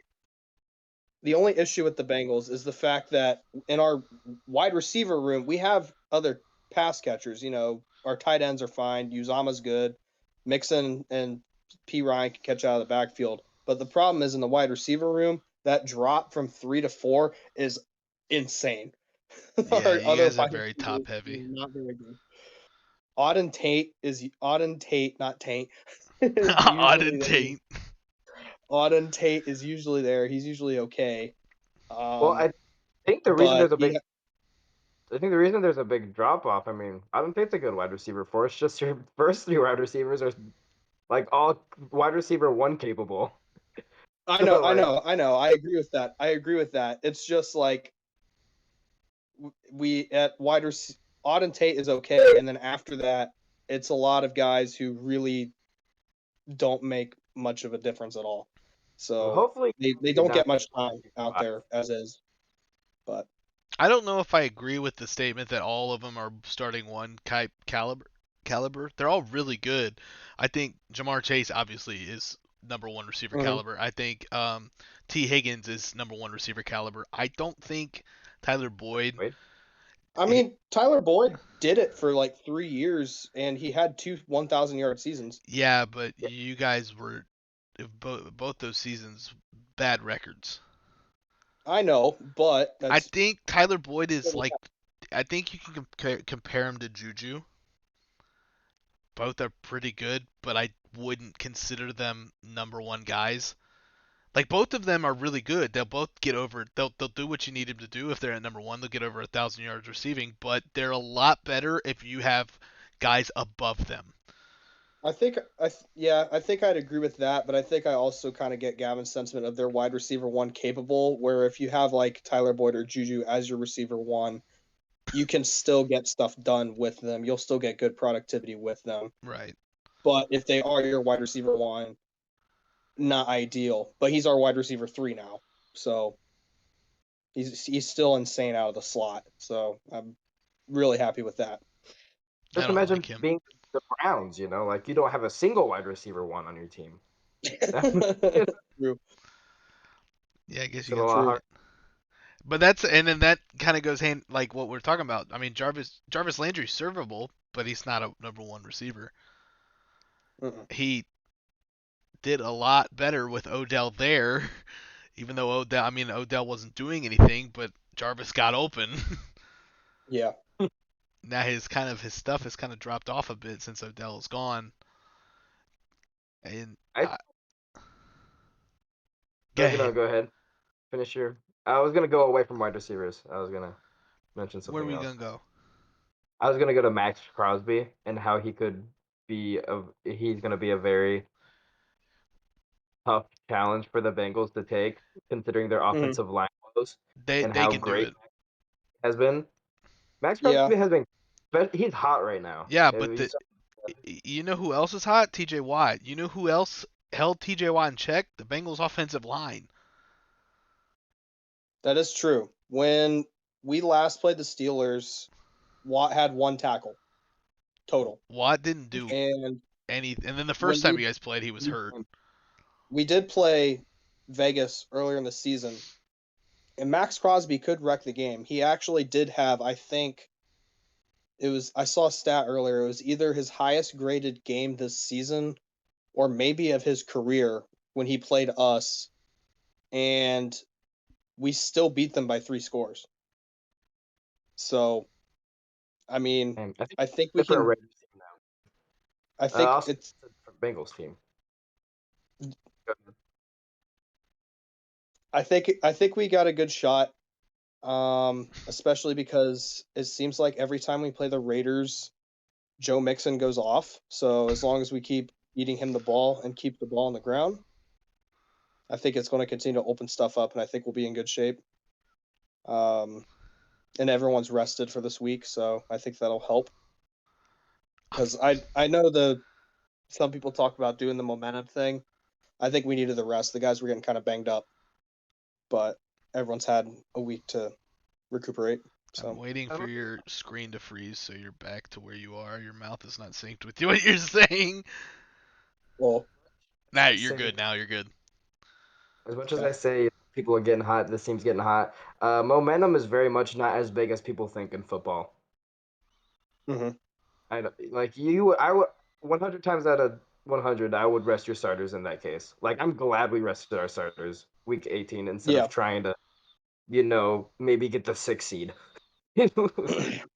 Speaker 3: the only issue with the Bengals is the fact that in our wide receiver room we have other pass catchers. Our tight ends are fine. Uzama's good. Mixon and P Ryan can catch out of the backfield. But the problem is in the wide receiver room, that drop from 3 to 4 is insane.
Speaker 2: Yeah,
Speaker 3: Our
Speaker 2: you
Speaker 3: other
Speaker 2: guys are
Speaker 3: wide
Speaker 2: very
Speaker 3: receivers
Speaker 2: top heavy.
Speaker 3: are not very good. Auden Tate, not Taint, is usually
Speaker 2: Auden
Speaker 3: there.
Speaker 2: Tate.
Speaker 3: Auden Tate is usually there. He's usually okay.
Speaker 1: Well, think the reason
Speaker 3: But
Speaker 1: there's a big I think the reason there's a big drop off, I mean, I don't think it's a good wide receiver for. It's just your first three wide receivers are like all wide receiver one capable.
Speaker 3: I know,
Speaker 1: So
Speaker 3: I
Speaker 1: like,
Speaker 3: know, I know. I agree with that. I agree with that. It's just like we at wide receiver, Auden Tate is okay, and then after that, it's a lot of guys who really don't make much of a difference at all. So
Speaker 1: hopefully
Speaker 3: they
Speaker 1: he's
Speaker 3: don't
Speaker 1: not
Speaker 3: get much time out
Speaker 1: five.
Speaker 3: there as is. But
Speaker 2: I don't know if I agree with the statement that all of them are starting one type caliber. They're all really good. I think Jamar Chase obviously is number one receiver
Speaker 3: mhm.
Speaker 2: caliber. I think T Higgins is number one receiver caliber. I don't think Tyler Boyd.
Speaker 1: Wait,
Speaker 3: I
Speaker 2: eh,
Speaker 3: mean, Tyler Boyd did it for like 3 years, and he had two 1,000-yard seasons.
Speaker 2: Yeah, but
Speaker 1: yeah,
Speaker 2: you guys were both those seasons bad records.
Speaker 3: I know, but
Speaker 2: I
Speaker 3: that's
Speaker 2: think Tyler Boyd is like. I think you can compare him to Juju. Both are pretty good, but I wouldn't consider them number one guys. Like both of them are really good. They'll both get over. They'll do what you need them to do. If they're at number one, they'll get over 1,000 yards receiving. But they're a lot better if you have guys above them.
Speaker 3: I think I'd agree with that, but I think I also kind of get Gavin's sentiment of their wide receiver one capable, where if you have like Tyler Boyd or Juju as your receiver one, you can still get stuff done with them. You'll still get good productivity with them.
Speaker 2: Right.
Speaker 3: But if they are your wide receiver one, not ideal. But he's our wide receiver 3 now. So he's still insane out of the slot. So I'm really happy with that.
Speaker 2: I
Speaker 1: just
Speaker 2: don't
Speaker 1: imagine
Speaker 2: like him.
Speaker 1: being the Browns. Like you don't have a single wide receiver one on your team. That makes
Speaker 3: True.
Speaker 2: Yeah, I guess you
Speaker 1: it a
Speaker 2: got a
Speaker 1: lot
Speaker 3: True.
Speaker 1: harder.
Speaker 2: point. But then that kind of goes hand like what we're talking about. I mean, Jarvis Landry's servable, but he's not a number one receiver.
Speaker 3: Mm-mm.
Speaker 2: He did a lot better with Odell there, even though Odell wasn't doing anything, but Jarvis got open.
Speaker 3: Yeah.
Speaker 2: Now his stuff has kind of dropped off a bit since Odell's gone. And
Speaker 1: I
Speaker 2: go ahead.
Speaker 1: go ahead, finish your. I was gonna go away from wide receivers. I was gonna mention
Speaker 2: Where are
Speaker 1: something
Speaker 2: we gonna
Speaker 1: else.
Speaker 2: go?
Speaker 1: I was gonna go to Max Crosby and how he could he's gonna be a very tough challenge for the Bengals to take, considering their
Speaker 3: Mm-hmm.
Speaker 1: offensive line woes and
Speaker 2: They
Speaker 1: how
Speaker 2: can do
Speaker 1: great
Speaker 2: it.
Speaker 1: has been. Max
Speaker 3: Yeah.
Speaker 1: Crosby has been, but he's hot right now.
Speaker 2: Yeah,
Speaker 1: If
Speaker 2: but
Speaker 1: you saw-
Speaker 2: you know who else is hot? T.J. Watt. You know who else held T.J. Watt in check? The Bengals offensive line.
Speaker 3: That is true. When we last played the Steelers, Watt had one tackle total.
Speaker 2: Watt didn't do
Speaker 3: And
Speaker 2: any. And then the
Speaker 3: when
Speaker 2: first time you guys played, he was hurt.
Speaker 3: we did play Vegas earlier in the season, and Max Crosby could wreck the game. He actually did have, I think I saw a stat earlier, it was either his highest graded game this season or maybe of his career when he played us, and we still beat them by 3 scores. So, I mean,
Speaker 1: Man, I think
Speaker 3: I think we
Speaker 1: different
Speaker 3: can.
Speaker 1: Raiders team
Speaker 3: I
Speaker 1: now.
Speaker 3: think
Speaker 1: Also,
Speaker 3: it's.
Speaker 1: it's a Bengals team.
Speaker 3: I think we got a good shot. Especially because it seems like every time we play the Raiders, Joe Mixon goes off. So as long as we keep eating him the ball and keep the ball on the ground, I think it's going to continue to open stuff up, and I think we'll be in good shape. And everyone's rested for this week, so I think that'll help. Because I know some people talk about doing the momentum thing. I think we needed the rest. The guys were getting kind of banged up, but everyone's had a week to recuperate.
Speaker 2: I'm
Speaker 3: So
Speaker 2: waiting
Speaker 1: I
Speaker 2: for
Speaker 1: don't-
Speaker 2: your screen to freeze so you're back to where you are. Your mouth is not synced with what you're saying.
Speaker 3: well,
Speaker 2: Now
Speaker 1: I
Speaker 2: you're
Speaker 1: say
Speaker 2: good. Now you're good.
Speaker 1: as much as
Speaker 3: okay.
Speaker 1: I say people are getting hot, this team's getting hot. Momentum is very much not as big as people think in football.
Speaker 3: Hmm.
Speaker 1: Like you, I would 100 times out of 100, I would rest your starters in that case. Like I'm glad we rested our starters week 18 instead
Speaker 3: Yeah.
Speaker 1: of trying to, maybe get the 6th seed. If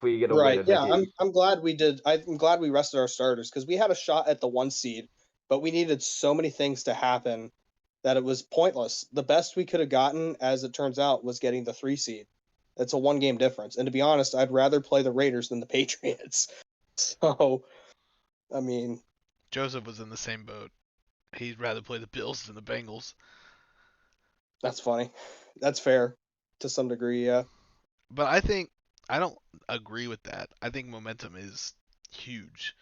Speaker 1: we get a win
Speaker 3: Right.
Speaker 1: in
Speaker 3: Yeah.
Speaker 1: like
Speaker 3: I'm glad we did. I'm glad we rested our starters because we had a shot at the 1 seed, but we needed so many things to happen that it was pointless. The best we could have gotten, as it turns out, was getting the 3 seed. It's a 1 game difference. And to be honest, I'd rather play the Raiders than the Patriots. So, I mean,
Speaker 2: Joseph was in the same boat. He'd rather play the Bills than the Bengals.
Speaker 3: that's funny. That's fair to some degree. Yeah.
Speaker 2: But I think I don't agree with that. I think momentum is huge.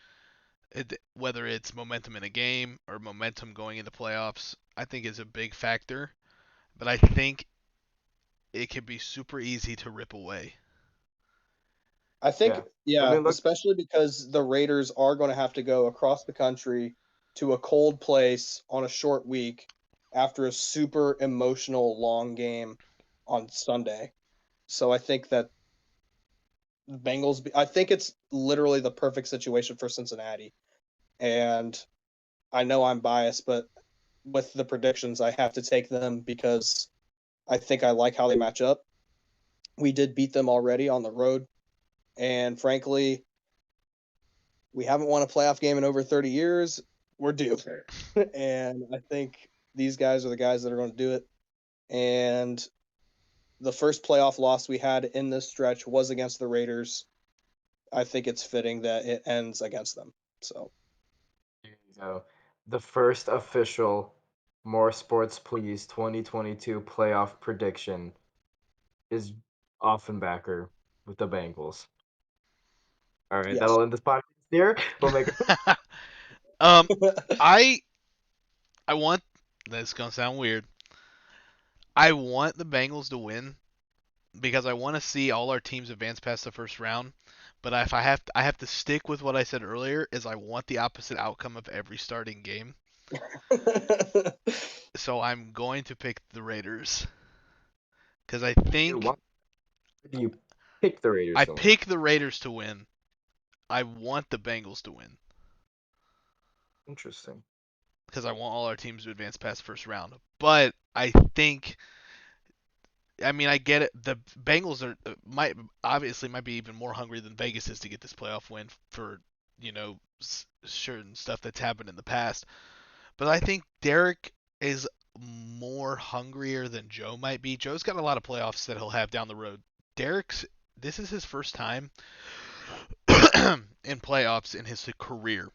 Speaker 2: Whether it's momentum in a game or momentum going into playoffs, I think is a big factor. But I think it can be super easy to rip away.
Speaker 3: I think,
Speaker 1: yeah. I
Speaker 3: yeah,
Speaker 1: mean, look,
Speaker 3: especially because the Raiders are going to have to go across the country to a cold place on a short week after a super emotional long game on Sunday. So I think that the Bengals, I think it's literally the perfect situation for Cincinnati. And I know I'm biased, but with the predictions, I have to take them because I think I like how they match up. We did beat them already on the road. And frankly, we haven't won a playoff game in over 30 years. We're due. And I think these guys are the guys that are going to do it. And the first playoff loss we had in this stretch was against the Raiders. I think it's fitting that it ends against them. So,
Speaker 1: there you go. The first official More Sports Please 2022 playoff prediction is Offenbacher with the Bengals. All right,
Speaker 3: yes.
Speaker 1: that'll end this podcast here. We'll make it.
Speaker 2: um, I I want this is gonna sound weird. I want the Bengals to win because I want to see all our teams advance past the first round. But if I have to stick with what I said earlier, is I want the opposite outcome of every starting game. So I'm going to pick the Raiders because I
Speaker 1: You
Speaker 2: think
Speaker 1: want? Do you pick the Raiders
Speaker 2: I
Speaker 1: to win?
Speaker 2: pick the Raiders to win. I want the Bengals to win
Speaker 1: Interesting.
Speaker 2: because I want all our teams to advance past first round. But I think, I mean, I get it. The Bengals are might be even more hungry than Vegas is to get this playoff win for certain stuff that's happened in the past. But I think Derek is more hungrier than Joe might be. Joe's got a lot of playoffs that he'll have down the road. Derek's this is his first time in playoffs in his career.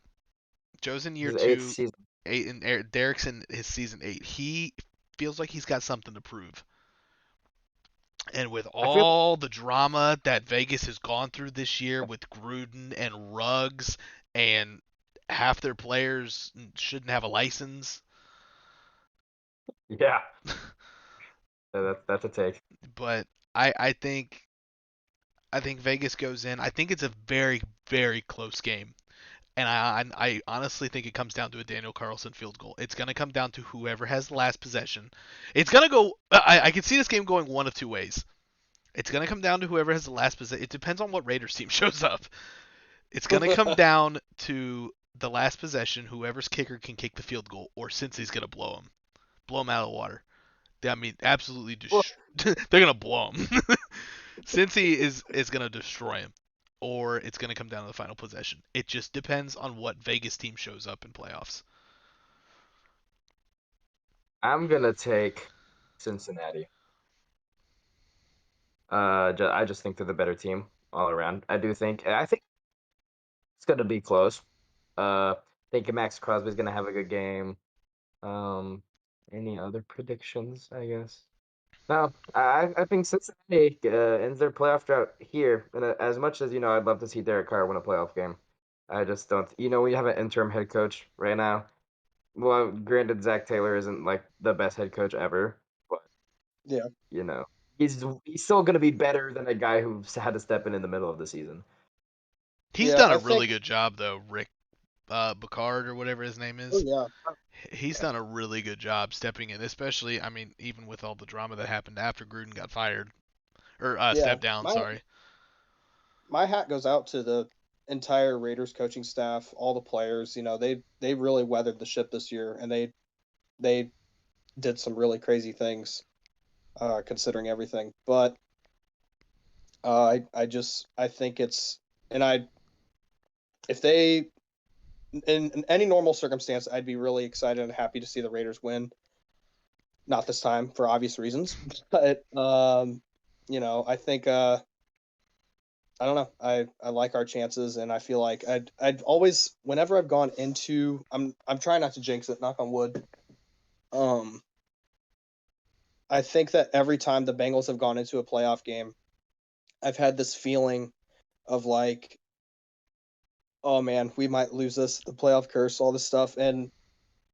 Speaker 2: Joe's in year
Speaker 1: His eighth
Speaker 2: two,
Speaker 1: season.
Speaker 2: eight, and Derek's in his season 8. He feels like he's got something to prove. And with
Speaker 1: I feel
Speaker 2: all the drama that Vegas has gone through this year with Gruden and Ruggs, and half their players shouldn't have a license,
Speaker 1: yeah. That's a take.
Speaker 2: but I I think Vegas goes in. I think it's a very very close game. And I honestly think it comes down to a Daniel Carlson field goal. It's going to come down to whoever has the last possession. It's going to go. I can see this game going one of two ways. It's going to come down to whoever has the last possession. It depends on what Raiders team shows up. It's going to come down to the last possession. Whoever's kicker can kick the field goal, or Cincy's going to blow him out of the water. I mean, absolutely.
Speaker 1: Well,
Speaker 2: They're going to blow him. Cincy is going to destroy him, or it's going to come down to the final possession. It just depends on what Vegas team shows up in playoffs.
Speaker 1: I'm gonna take Cincinnati. I just think they're the better team all around. I think it's gonna be close. I think Max Crosby's gonna have a good game. Um, any other predictions? I guess. No, I think Cincinnati ends their playoff drought here. And as much as I'd love to see Derek Carr win a playoff game. I just don't. We have an interim head coach right now. well, granted, Zach Taylor isn't like the best head coach ever, but
Speaker 3: Yeah.
Speaker 1: you know, he's still gonna be better than a guy who's had to step in the middle of the season.
Speaker 2: He's
Speaker 3: Yeah,
Speaker 2: done a
Speaker 3: I
Speaker 2: really
Speaker 3: think.
Speaker 2: good job though, Rick Bacard or whatever his name
Speaker 3: Oh
Speaker 2: is.
Speaker 3: yeah,
Speaker 2: He's
Speaker 1: Yeah.
Speaker 2: done a really good job stepping in, especially I mean even with all the drama that happened after Gruden got fired or
Speaker 3: yeah.
Speaker 2: stepped down.
Speaker 3: My
Speaker 2: Sorry.
Speaker 3: my hat goes out to the entire Raiders coaching staff, all the players. You know, they really weathered the ship this year, and they did some really crazy things, considering everything. But I think it's and I if they in any normal circumstance, I'd be really excited and happy to see the Raiders win. Not this time for obvious reasons, but you know, I think I don't know. I like our chances, and I feel like I'd always whenever I've gone into I'm trying not to jinx it. Knock on wood. Um, I think that every time the Bengals have gone into a playoff game, I've had this feeling of like, oh man, we might lose this, the playoff curse, all this stuff, and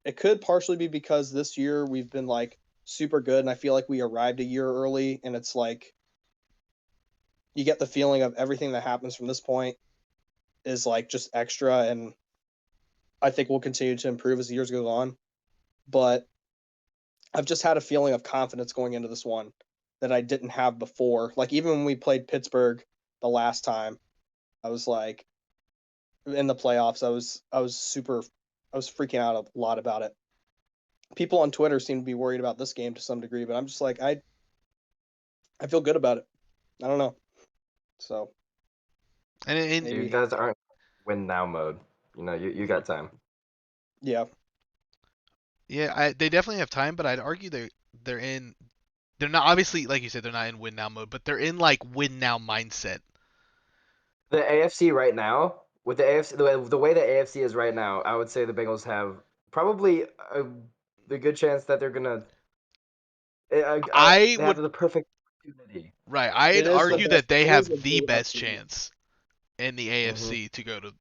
Speaker 3: it could partially be because this year we've been like super good, and I feel like we arrived a year early, and it's like you get the feeling of everything that happens from this point is like just extra, and I think we'll continue to improve as the years go on. But I've just had a feeling of confidence going into this one that I didn't have before. Like even when we played Pittsburgh the last time, I was like in the playoffs, I was freaking out a lot about it. People on Twitter seem to be worried about this game to some degree, but I'm just like I feel good about it. I don't know. So
Speaker 2: And
Speaker 1: You
Speaker 3: maybe
Speaker 1: guys aren't win now mode. You got time.
Speaker 3: yeah.
Speaker 2: yeah, they definitely have time, but I'd argue they're in they're not obviously like you said they're not in win now mode, but they're in like win now mindset.
Speaker 1: The AFC right now, with the AFC, the way the AFC is right now, I would say the Bengals have probably the good chance that they're gonna.
Speaker 2: I
Speaker 1: They have
Speaker 2: would
Speaker 1: the perfect opportunity.
Speaker 2: right. I'd
Speaker 3: It is the
Speaker 2: argue
Speaker 3: best.
Speaker 2: that they
Speaker 3: It is a
Speaker 2: have the
Speaker 3: great
Speaker 2: best
Speaker 3: opportunity.
Speaker 2: chance in the
Speaker 1: Hmm.
Speaker 2: AFC to go to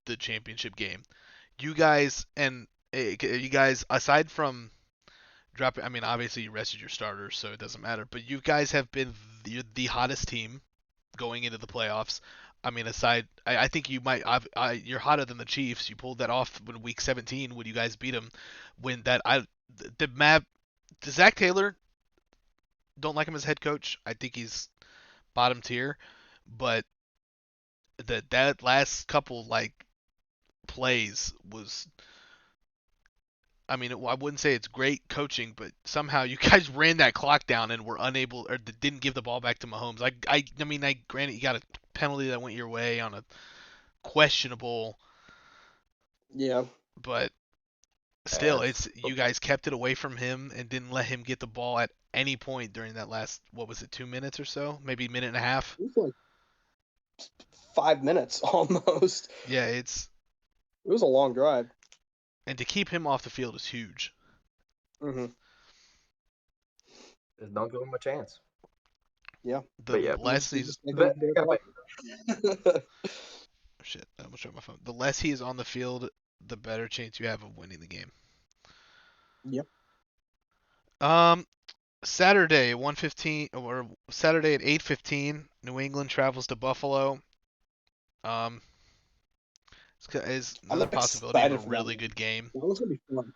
Speaker 2: the championship game. You guys and you guys aside from dropping, I mean obviously you rested your starters, so it doesn't matter. But you guys have been the hottest team going into the playoffs. I mean, I think you might. You're hotter than the Chiefs. You pulled that off in Week 17 when you guys beat them. When that the map, Zach Taylor, don't like him as head coach. I think he's bottom tier, but that last couple like plays was. I mean, I wouldn't say it's great coaching, but somehow you guys ran that clock down and were unable, or didn't give the ball back to Mahomes. I mean, I granted you got a penalty that went your way on a questionable,
Speaker 3: Yeah.
Speaker 2: but still,
Speaker 1: As
Speaker 2: it's you guys kept it away from him and didn't let him get the ball at any point during that last what was it 2 minutes or so, maybe a minute and a half.
Speaker 3: It was like 5 minutes almost.
Speaker 2: Yeah, it's
Speaker 3: It was a long drive.
Speaker 2: and to keep him off the field is huge.
Speaker 3: Hmm.
Speaker 1: just don't give them a chance.
Speaker 3: Yeah.
Speaker 2: The
Speaker 1: But yeah,
Speaker 2: less
Speaker 3: We
Speaker 2: he's
Speaker 3: just make
Speaker 1: but
Speaker 3: them get
Speaker 1: I got
Speaker 3: a
Speaker 2: shit, I'm gonna show my phone. The less he is on the field, the better chance you have of winning the game.
Speaker 3: Yep.
Speaker 2: Um, Saturday 1:15 or Saturday at 8:15, New England travels to Buffalo. Um, is
Speaker 3: I'm
Speaker 2: another possibility of a
Speaker 3: excited for that
Speaker 2: really
Speaker 3: one.
Speaker 2: good game.
Speaker 3: That one's gonna be fun.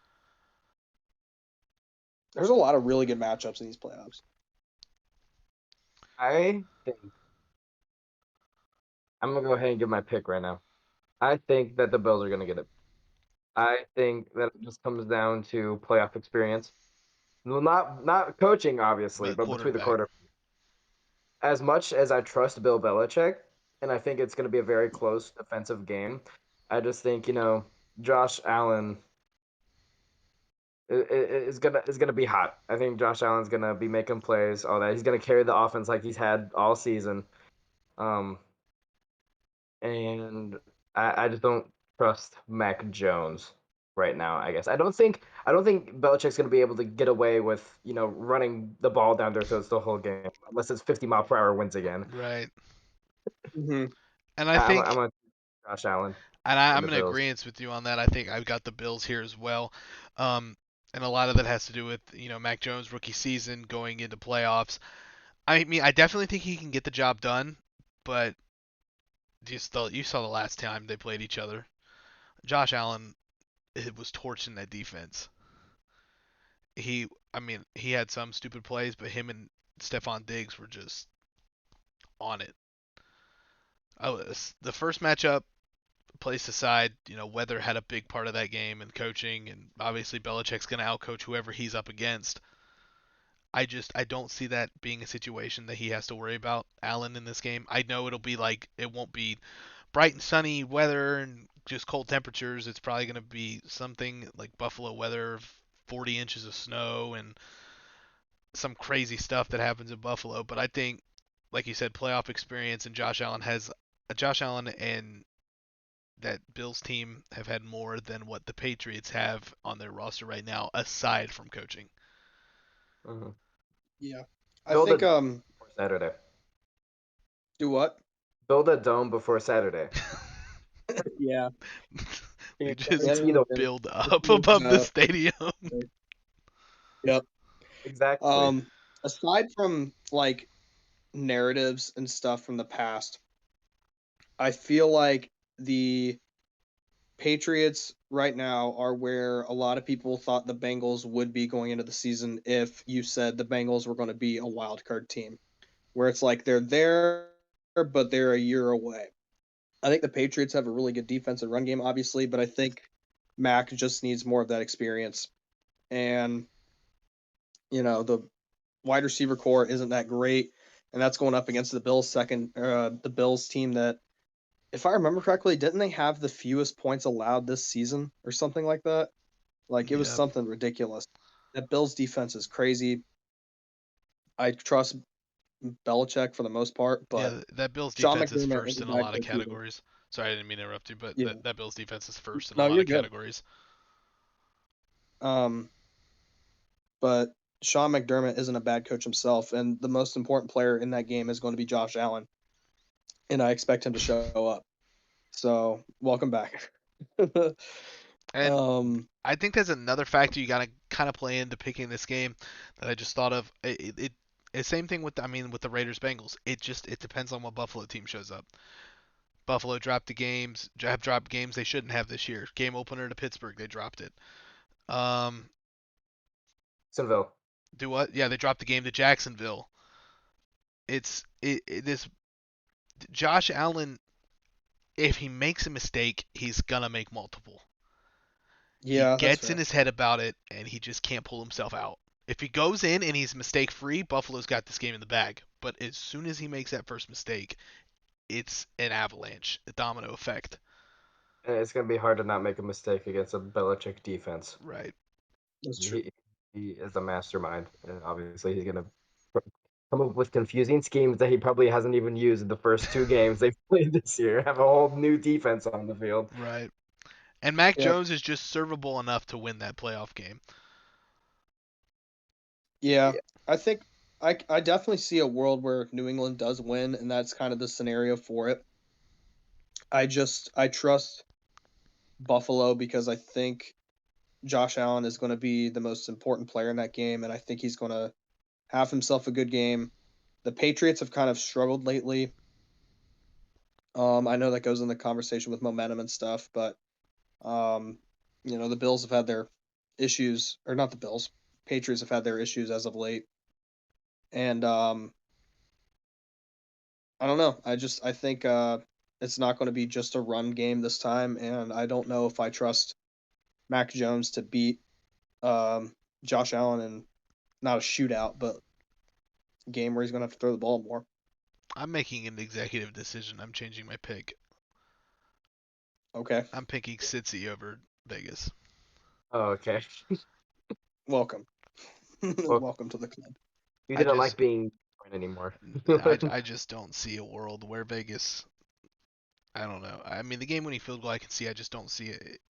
Speaker 3: There's a lot of really good matchups in these playoffs.
Speaker 1: I think I'm gonna go ahead and give my pick right now. I think that the Bills are gonna get it. I think that it just comes down to playoff experience. Well, not coaching, obviously,
Speaker 2: But
Speaker 1: but between the
Speaker 2: quarterback,
Speaker 1: quarter. As much as I trust Bill Belichick, and I think it's going to be a very close defensive game, I just think Josh Allen is gonna be hot. I think Josh Allen's gonna be making plays, all that. He's gonna carry the offense like he's had all season. Um, and I just don't trust Mac Jones right now. I guess I don't think Belichick's gonna be able to get away with running the ball down their throats the whole game unless it's 50-mile-per-hour winds again.
Speaker 2: right?
Speaker 3: Hmm.
Speaker 2: And I
Speaker 1: I'm
Speaker 2: think
Speaker 1: a Josh Allen.
Speaker 2: And
Speaker 1: and
Speaker 2: I'm
Speaker 1: the
Speaker 2: in
Speaker 1: Bills.
Speaker 2: agreement with you on that. I think I've got the Bills here as well. And a lot of that has to do with, Mac Jones' rookie season going into playoffs. I mean, I definitely think he can get the job done, but you saw the last time they played each other. Josh Allen was torching that defense. He had some stupid plays, but him and Stephon Diggs were just on it. The first matchup, placed aside, weather had a big part of that game and coaching, and obviously Belichick's going to outcoach whoever he's up against. I don't see that being a situation that he has to worry about Allen in this game. I know it won't be bright and sunny weather and just cold temperatures. It's probably going to be something like Buffalo weather, 40 inches of snow and some crazy stuff that happens in Buffalo. But I think, like you said, playoff experience and Josh Allen and that Bills team have had more than what the Patriots have on their roster right now, aside from coaching.
Speaker 1: Mm-hmm.
Speaker 3: Yeah. I
Speaker 1: Build a
Speaker 3: think
Speaker 1: dome before Saturday.
Speaker 3: do what?
Speaker 1: Build a dome before Saturday.
Speaker 3: Yeah.
Speaker 2: We
Speaker 3: Yeah,
Speaker 2: just
Speaker 1: Guarantee the
Speaker 2: build up above the stadium.
Speaker 3: Yep.
Speaker 1: exactly.
Speaker 3: Aside from like narratives and stuff from the past, I feel like the Patriots right now are where a lot of people thought the Bengals would be going into the season if you said the Bengals were going to be a wild card team, where it's like they're there, but they're a year away. I think the Patriots have a really good defense and run game, obviously, but I think Mac just needs more of that experience. And, the wide receiver core isn't that great. And that's going up against the Bills team that, if I remember correctly, didn't they have the fewest points allowed this season or something like that? Like it was
Speaker 2: Yeah,
Speaker 3: something ridiculous. That Bills defense is crazy. I trust Belichick for the most part, but
Speaker 2: yeah. That Bills
Speaker 3: Sean
Speaker 2: defense is
Speaker 3: McDermott is
Speaker 2: first
Speaker 3: a
Speaker 2: in a
Speaker 3: bad
Speaker 2: lot of
Speaker 3: coach either.
Speaker 2: categories. Sorry, I didn't mean to interrupt you, but
Speaker 3: Yeah.
Speaker 2: that Bills defense is first in a
Speaker 3: No,
Speaker 2: lot
Speaker 3: you're
Speaker 2: of
Speaker 3: good.
Speaker 2: categories.
Speaker 3: Um, but Sean McDermott isn't a bad coach himself, and the most important player in that game is going to be Josh Allen, and I expect him to show up. So welcome back.
Speaker 2: And
Speaker 3: um,
Speaker 2: I think there's another factor you gotta kind of play into picking this game that I just thought of. It's same thing with the Raiders Bengals. It depends on what Buffalo team shows up. Buffalo have dropped games they shouldn't have this year. Game opener to Pittsburgh, they dropped it. Um,
Speaker 1: Jacksonville.
Speaker 2: do what? Yeah, they dropped the game to Jacksonville. This Josh Allen. If he makes a mistake, he's gonna make multiple. He
Speaker 3: yeah, that's
Speaker 2: gets in
Speaker 3: fair.
Speaker 2: his head about it, and he just can't pull himself out. If he goes in and he's mistake free, Buffalo's got this game in the bag. But as soon as he makes that first mistake, it's an avalanche, a domino effect.
Speaker 1: And it's gonna be hard to not make a mistake against a Belichick defense.
Speaker 2: Right.
Speaker 3: That's true.
Speaker 1: He is a mastermind, and obviously he's gonna come up with confusing schemes that he probably hasn't even used in the first two games they've played this year. Have a whole new defense on the field.
Speaker 2: Right. And Mac
Speaker 3: Yep.
Speaker 2: Jones is just servable enough to win that playoff game.
Speaker 3: Yeah, I think I definitely see a world where New England does win, and that's kind of the scenario for it. I trust Buffalo because I think Josh Allen is going to be the most important player in that game, and I think he's going to have himself a good game. The Patriots have kind of struggled lately. I know that goes in the conversation with momentum and stuff, but um, the Bills have had their issues, or not the Bills. Patriots have had their issues as of late, and I don't know. I think it's not going to be just a run game this time, and I don't know if I trust Mac Jones to beat Josh Allen in not a shootout, but a game where he's going to have to throw the ball more.
Speaker 2: I'm making an executive decision. I'm changing my pick.
Speaker 3: Okay,
Speaker 2: I'm picking Cincy over Vegas.
Speaker 1: Oh, okay.
Speaker 3: welcome,
Speaker 1: Well,
Speaker 3: welcome to the club.
Speaker 1: you
Speaker 2: I
Speaker 1: didn't
Speaker 2: just
Speaker 1: like being anymore.
Speaker 2: I just don't see a world where Vegas. I don't know. I mean, the game winning field goal I can see. I just don't see it.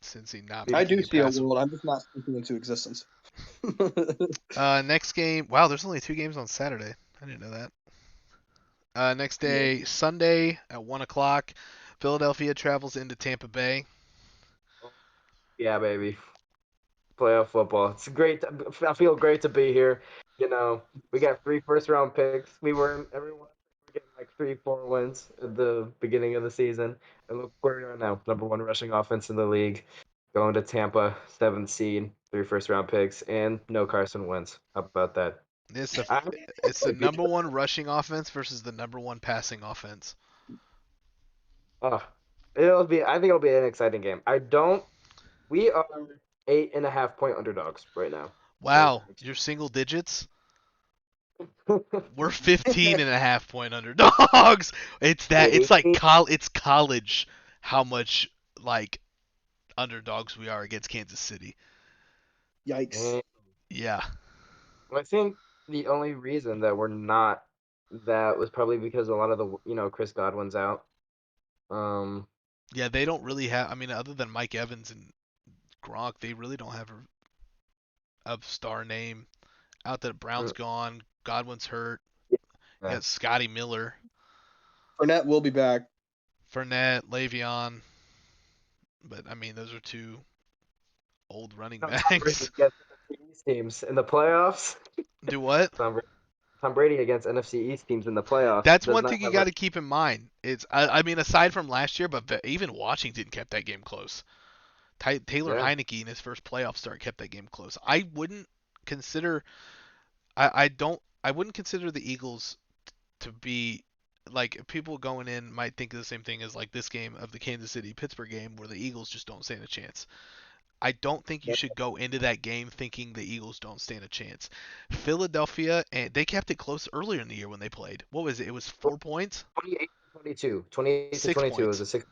Speaker 2: Cincy not
Speaker 3: I
Speaker 2: making
Speaker 3: do
Speaker 2: it
Speaker 3: see a
Speaker 2: past.
Speaker 3: world. I'm just not speaking into existence.
Speaker 2: Next game. Wow, there's only 2 games on Saturday. I didn't know that. Next
Speaker 3: Yeah.
Speaker 2: day, Sunday at 1 o'clock. Philadelphia travels into Tampa Bay.
Speaker 1: Yeah, baby. Playoff football. It's great. I feel great to be here. We got 3 first-round picks. Everyone we're getting like 3, 4 wins at the beginning of the season, and look where we are now. #1 rushing offense in the league, going to Tampa, 7th seed, 3 first-round picks, and no Carson Wentz. How about that?
Speaker 2: It's the
Speaker 1: I'm
Speaker 2: it's the
Speaker 1: happy.
Speaker 2: number one rushing offense versus the number one passing offense.
Speaker 1: Oh, it'll be. I think it'll be an exciting game. I don't. We are 8.5 point underdogs right now.
Speaker 2: Wow, you're single digits. We're 15 and a half point underdogs. It's like
Speaker 1: Eight.
Speaker 2: it's college how much like underdogs we are against Kansas City.
Speaker 3: Yikes.
Speaker 2: Yeah.
Speaker 1: I think the only reason that we're not that was probably because a lot of the Chris Godwin's out. Um,
Speaker 2: Yeah, they don't really have I mean other than Mike Evans and Gronk, they really don't have a star name. Out that Brown's
Speaker 1: mm,
Speaker 2: gone, Godwin's hurt. You
Speaker 1: yeah.
Speaker 2: got Scotty Miller,
Speaker 3: Fournette will be back.
Speaker 2: Fournette, Le'Veon, but I mean those are two old running
Speaker 1: No, Tom Brady
Speaker 2: backs.
Speaker 1: against NFC East teams in the playoffs.
Speaker 2: Do what?
Speaker 1: Tom, Bra- Tom Brady against NFC East teams in the playoffs
Speaker 2: That's
Speaker 1: does
Speaker 2: one
Speaker 1: not
Speaker 2: thing you
Speaker 1: have
Speaker 2: got
Speaker 1: a
Speaker 2: to keep in mind. I mean, aside from last year, but even Washington kept that game close. Taylor
Speaker 1: yeah.
Speaker 2: Heineke in his first playoff start kept that game close. I wouldn't consider. I wouldn't consider the Eagles to be like people going in might think of the same thing as like this game of the Kansas City Pittsburgh game where the Eagles just don't stand a chance. I don't think you should go into that game thinking the Eagles don't stand a chance. Philadelphia and they kept it close earlier in the year when they played. What was it? It was 4 points,
Speaker 1: 28 to 22. 28 to
Speaker 2: six
Speaker 1: 22 was
Speaker 2: points.
Speaker 1: a six.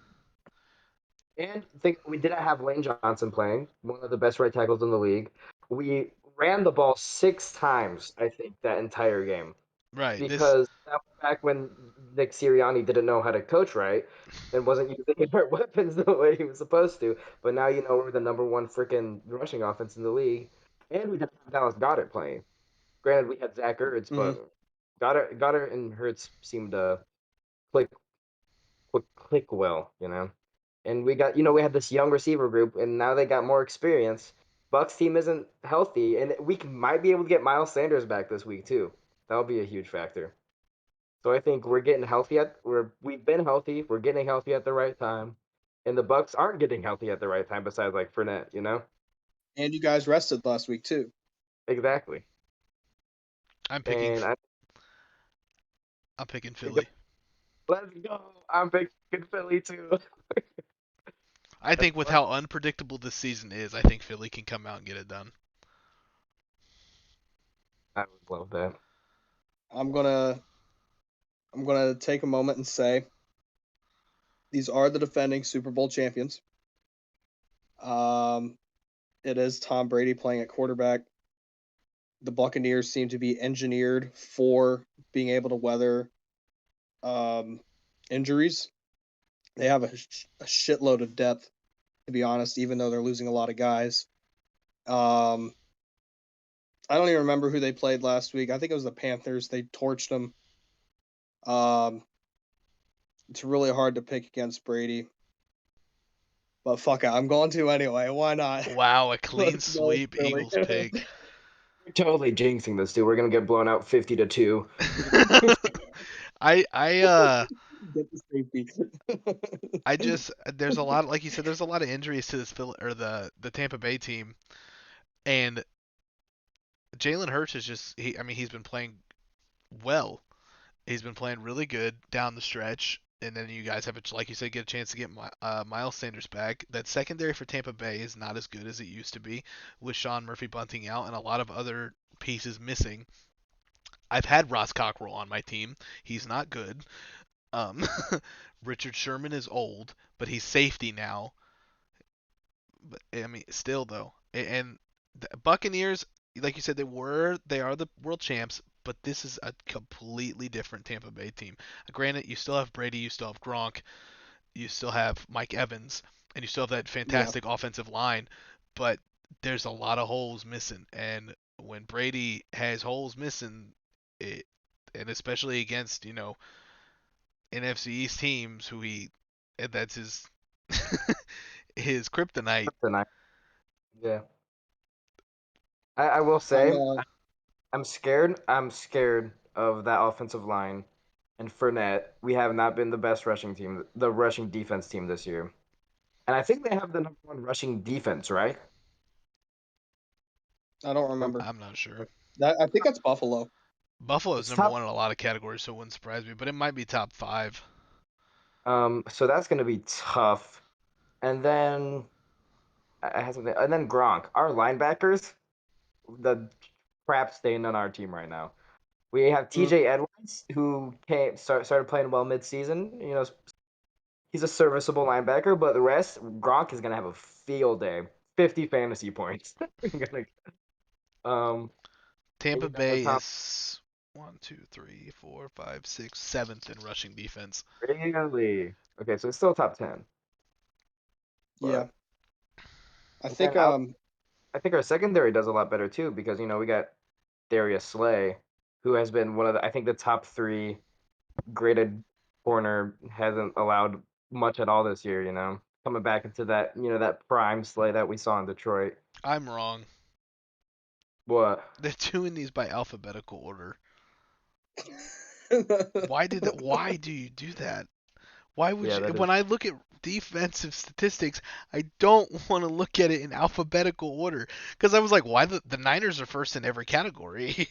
Speaker 1: And think we didn't have Lane Johnson playing, one of the best right tackles in the league. We ran the ball 6 times, I think, that entire game.
Speaker 2: Right. This
Speaker 1: Because that was back when Nick Sirianni didn't know how to coach right and wasn't using their weapons the way he was supposed to. But now we're the #1 freaking rushing offense in the league, and we didn't have Dallas Goddard playing. Granted, we had Zach Ertz,
Speaker 3: Hmm.
Speaker 1: but Goddard and Hurts seemed to click click well. And we had this young receiver group, and now they got more experience. Bucks team isn't healthy, and might be able to get Miles Sanders back this week too. That'll be a huge factor. So I think we're getting healthy we've been healthy. We're getting healthy at the right time, and the Bucks aren't getting healthy at the right time. Besides like Fournette.
Speaker 3: And you guys rested last week too.
Speaker 1: Exactly.
Speaker 2: I'm picking
Speaker 1: And I
Speaker 2: I'm picking
Speaker 1: think
Speaker 2: Philly.
Speaker 1: let's go. I'm picking Philly too.
Speaker 2: I think with how unpredictable this season is, I think Philly can come out and get it done.
Speaker 1: I would love that.
Speaker 3: I'm gonna take a moment and say these are the defending Super Bowl champions. Um, it is Tom Brady playing at quarterback. The Buccaneers seem to be engineered for being able to weather injuries. They have a shitload of depth, to be honest, even though they're losing a lot of guys. Um, I don't even remember who they played last week. I think it was the Panthers. They torched them. Um, it's really hard to pick against Brady. But fuck it, I'm going to anyway. Why not?
Speaker 2: Wow, a clean
Speaker 3: Let's go,
Speaker 2: sweep
Speaker 3: Philly.
Speaker 2: Eagles pick.
Speaker 1: We're totally jinxing this, dude. We're gonna get blown out 50-2.
Speaker 2: I
Speaker 3: Get the safety.
Speaker 2: I just there's a lot like you said there's a lot of injuries to this Phil or the Tampa Bay team and Jalen Hurts is just I mean he's been playing well. He's been playing really good down the stretch and then you guys have like you said get a chance to get Miles Sanders back. That secondary for Tampa Bay is not as good as it used to be with Sean Murphy bunting out and a lot of other pieces missing. I've had Ross Cockrell on my team. He's not good. Um, Richard Sherman is old, but he's safety now. But I mean, still though, and the Buccaneers, like you said, they are the world champs, but this is a completely different Tampa Bay team. Granted, you still have Brady, you still have Gronk, you still have Mike Evans, and you still have that
Speaker 3: Yeah.
Speaker 2: fantastic offensive line, but there's a lot of holes missing, and when Brady has holes missing, it and especially against NFC East teams who he And that's his his kryptonite.
Speaker 1: Tonight. Yeah. I will
Speaker 3: I'm
Speaker 1: say I'm scared. I'm scared of that offensive line and Fournette. We have not been the best rushing team, the rushing defense team this year. And I think they have the number one rushing defense, right?
Speaker 3: I don't remember.
Speaker 2: I'm not sure.
Speaker 3: That I think that's Buffalo.
Speaker 2: Buffalo's
Speaker 1: It's
Speaker 2: number
Speaker 1: top.
Speaker 2: one in a lot of categories, so it wouldn't surprise me, but it might be top five.
Speaker 1: So that's gonna be tough. And then and then Gronk, our linebackers, the crap stain on our team right now. We have
Speaker 3: Mm.
Speaker 1: T.J. Edwards, who started playing well mid-season. He's a serviceable linebacker, but the rest, Gronk is gonna have a field day. 50 fantasy points. um, and
Speaker 2: Tampa
Speaker 1: the
Speaker 2: Bay
Speaker 1: top
Speaker 2: is one, two, three, four, five, six, seventh in rushing defense.
Speaker 1: really okay, so it's still top 10.
Speaker 3: Yeah,
Speaker 1: But
Speaker 3: I
Speaker 1: and
Speaker 3: think
Speaker 1: then I think our secondary does a lot better too because we got Darius Slay, who has been one of the I think the top three graded corner hasn't allowed much at all this year. Coming back into that prime Slay that we saw in Detroit.
Speaker 2: I'm wrong.
Speaker 1: What?
Speaker 2: They're doing these by alphabetical order.
Speaker 3: uh,
Speaker 2: Why do you do that? Why would
Speaker 1: Yeah,
Speaker 2: you?
Speaker 1: that is
Speaker 2: When I look at defensive statistics, I don't want to look at it in alphabetical order because I was like, why the Niners are first in every category,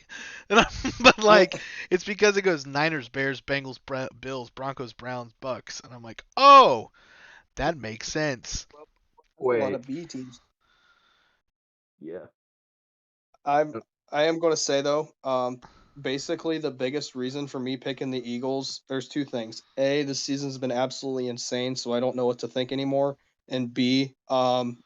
Speaker 2: but like it's because it goes Niners, Bears, Bengals, Bills, Broncos, Browns, Bucks, and I'm like, oh, that makes sense.
Speaker 3: a lot
Speaker 1: wait.
Speaker 3: of B teams.
Speaker 1: Yeah.
Speaker 3: I'm I am going to say though, basically the biggest reason for me picking the Eagles, there's two things. A, the season's been absolutely insane, so I don't know what to think anymore. And B,
Speaker 1: Funny.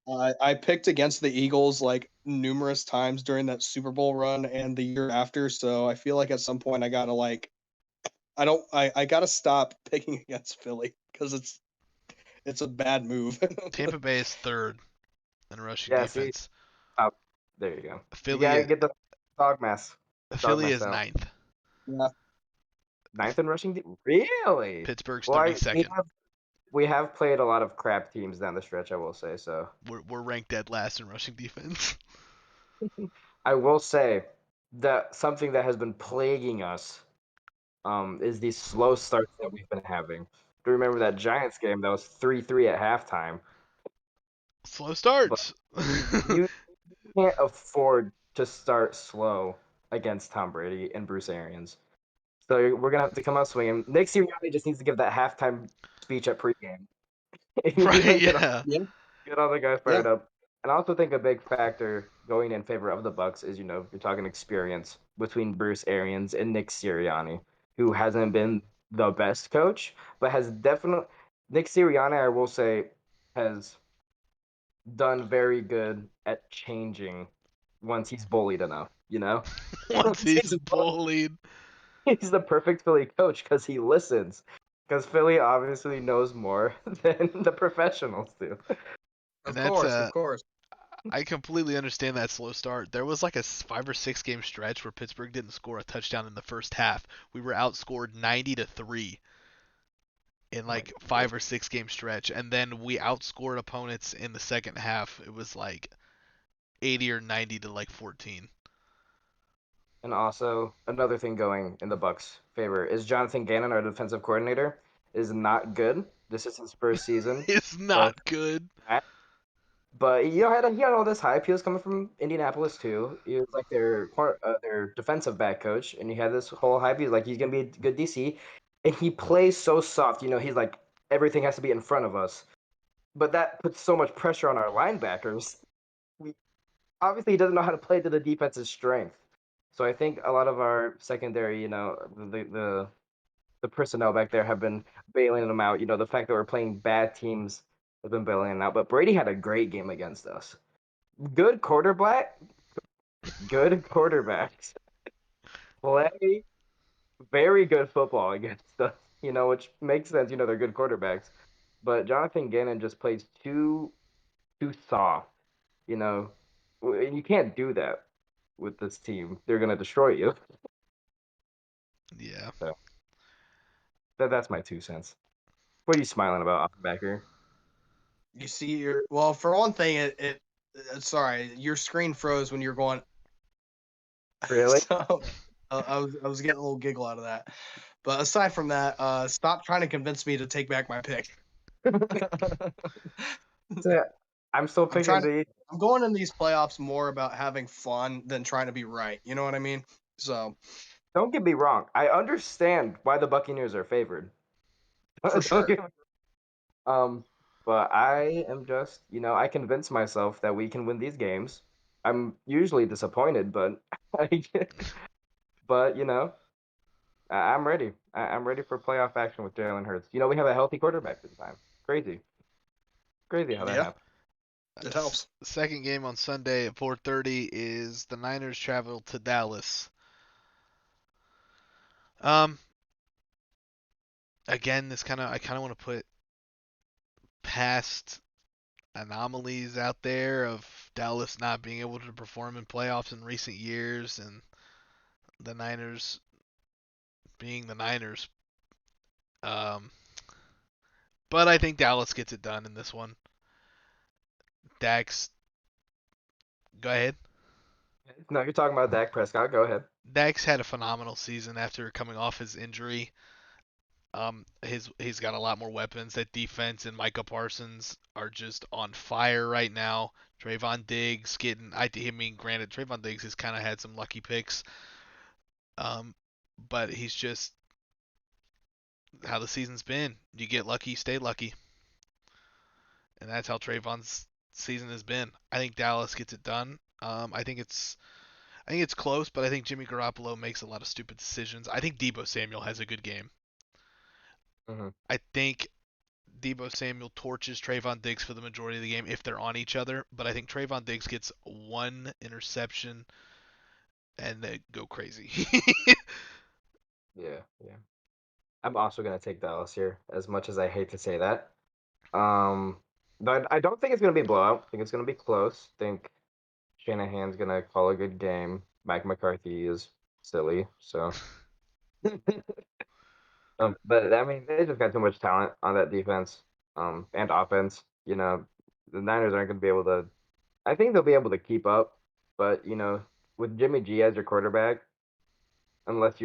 Speaker 3: I picked against the Eagles like numerous times during that Super Bowl run and the year after, so I feel like at some point I gotta like I gotta stop picking against Philly because it's a bad move.
Speaker 2: Tampa Bay is third in rushing
Speaker 1: Yeah, see,
Speaker 2: defense.
Speaker 1: there you go. You
Speaker 2: Philly
Speaker 1: gotta get the dog mess. Dog
Speaker 2: Philly
Speaker 1: mess
Speaker 2: is
Speaker 1: out.
Speaker 2: ninth.
Speaker 3: Yeah.
Speaker 1: Ninth in rushing. Really?
Speaker 2: Pittsburgh's
Speaker 1: Well, we
Speaker 2: 32nd.
Speaker 1: have played a lot of crap teams down the stretch. I will say so.
Speaker 2: We're ranked dead last in rushing defense.
Speaker 1: I will say that something that has been plaguing us is these slow starts that we've been having. Do you remember that Giants game that was 3-3 at halftime?
Speaker 2: Slow
Speaker 1: But
Speaker 2: starts.
Speaker 1: you can't afford to start slow against Tom Brady and Bruce Arians. So we're gonna have to come out swinging. Nick Sirianni just needs to give that halftime speech at pregame.
Speaker 2: Right,
Speaker 1: Get
Speaker 2: yeah.
Speaker 3: Yeah.
Speaker 1: all the guys
Speaker 3: Yeah.
Speaker 1: fired up. And I also think a big factor going in favor of the Bucks is you're talking experience between Bruce Arians and Nick Sirianni, who hasn't been the best coach, but has definitely Nick Sirianni, I will say, has done very good at changing once he's bullied enough.
Speaker 2: Once
Speaker 1: Once
Speaker 2: he's
Speaker 1: he's
Speaker 2: bullied.
Speaker 1: he's the perfect Philly coach because he listens. Because Philly obviously knows more than the professionals do.
Speaker 2: And
Speaker 3: Of
Speaker 2: that's
Speaker 3: course, of course.
Speaker 2: I completely understand that slow start. There was like a 5 or 6 game stretch where Pittsburgh didn't score a touchdown in the first half. We were outscored 90-3 in
Speaker 1: Oh my
Speaker 2: like
Speaker 1: goodness.
Speaker 2: 5 or 6 game stretch, and then we outscored opponents in the second half. It was like 80 or 90 to like 14.
Speaker 1: And also another thing going in the Bucks' favor is Jonathan Gannon, our defensive coordinator, is not good. This is his first season,
Speaker 2: It's
Speaker 1: but
Speaker 2: not good.
Speaker 1: he had all this hype. He was coming from Indianapolis too. He was like their defensive back coach, and he had this whole hype. He's like he's gonna be a good DC, and he plays so soft. He's like everything has to be in front of us, but that puts so much pressure on our linebackers. We obviously he doesn't know how to play to the defense's strength. So I think a lot of our secondary, the personnel back there have been bailing them out. The fact that we're playing bad teams has been bailing them out. But Brady had a great game against us. Good quarterback, good quarterbacks play very good football against us. Which makes sense. They're good quarterbacks, but Jonathan Gannon just plays too soft. You know, and you can't do that with this team. They're gonna destroy you.
Speaker 2: Yeah.
Speaker 1: So That's my 2 cents. What are you smiling about, Backer?
Speaker 3: You see well, for one thing, sorry, your screen froze when you're going.
Speaker 1: Really?
Speaker 3: So I was getting a little giggle out of that. But aside from that, stop trying to convince me to take back my pick.
Speaker 1: Yeah, I'm still
Speaker 3: I'm
Speaker 1: picking
Speaker 3: trying to.
Speaker 1: the.
Speaker 3: I'm going in these playoffs more about having fun than trying to be right. You know what I mean? So
Speaker 1: Don't get me wrong. I understand why the Buccaneers are favored.
Speaker 3: for
Speaker 1: Don't
Speaker 3: sure.
Speaker 1: get me, um, but I am just, I convince myself that we can win these games. I'm usually disappointed, but but I'm ready. I'm ready for playoff action with Jalen Hurts. We have a healthy quarterback this time. Crazy, crazy how that
Speaker 3: Yeah,
Speaker 1: happened.
Speaker 3: it helps.
Speaker 2: Second game on Sunday at 4:30 is the Niners travel to Dallas. Um, again, I kind of want to put past anomalies out there of Dallas not being able to perform in playoffs in recent years and the Niners being the Niners. Um, but I think Dallas gets it done in this one. Dax, go ahead.
Speaker 1: No, you're talking about Dak Prescott. Go ahead.
Speaker 2: Dax had a phenomenal season after coming off his injury. He's got a lot more weapons. That defense and Micah Parsons are just on fire right now. Trayvon Diggs granted, Trayvon Diggs has kind of had some lucky picks, but he's just how the season's been. You get lucky, stay lucky, and that's how Trayvon's season has been. I think Dallas gets it done. I think it's close, but I think Jimmy Garoppolo makes a lot of stupid decisions. I think Debo Samuel has a good game.
Speaker 1: Hmm.
Speaker 2: I think Debo Samuel torches Trayvon Diggs for the majority of the game if they're on each other, but I think Trayvon Diggs gets one interception and they go crazy.
Speaker 1: Yeah, yeah. I'm also gonna take Dallas here, as much as I hate to say that. Um, but I don't think it's gonna be a blowout. I think it's gonna be close. I think Shanahan's gonna call a good game. Mike McCarthy is silly, so. But I mean, they just got too much talent on that defense, and offense. The Niners aren't gonna be able to. I think they'll be able to keep up, but with Jimmy G as your quarterback, unless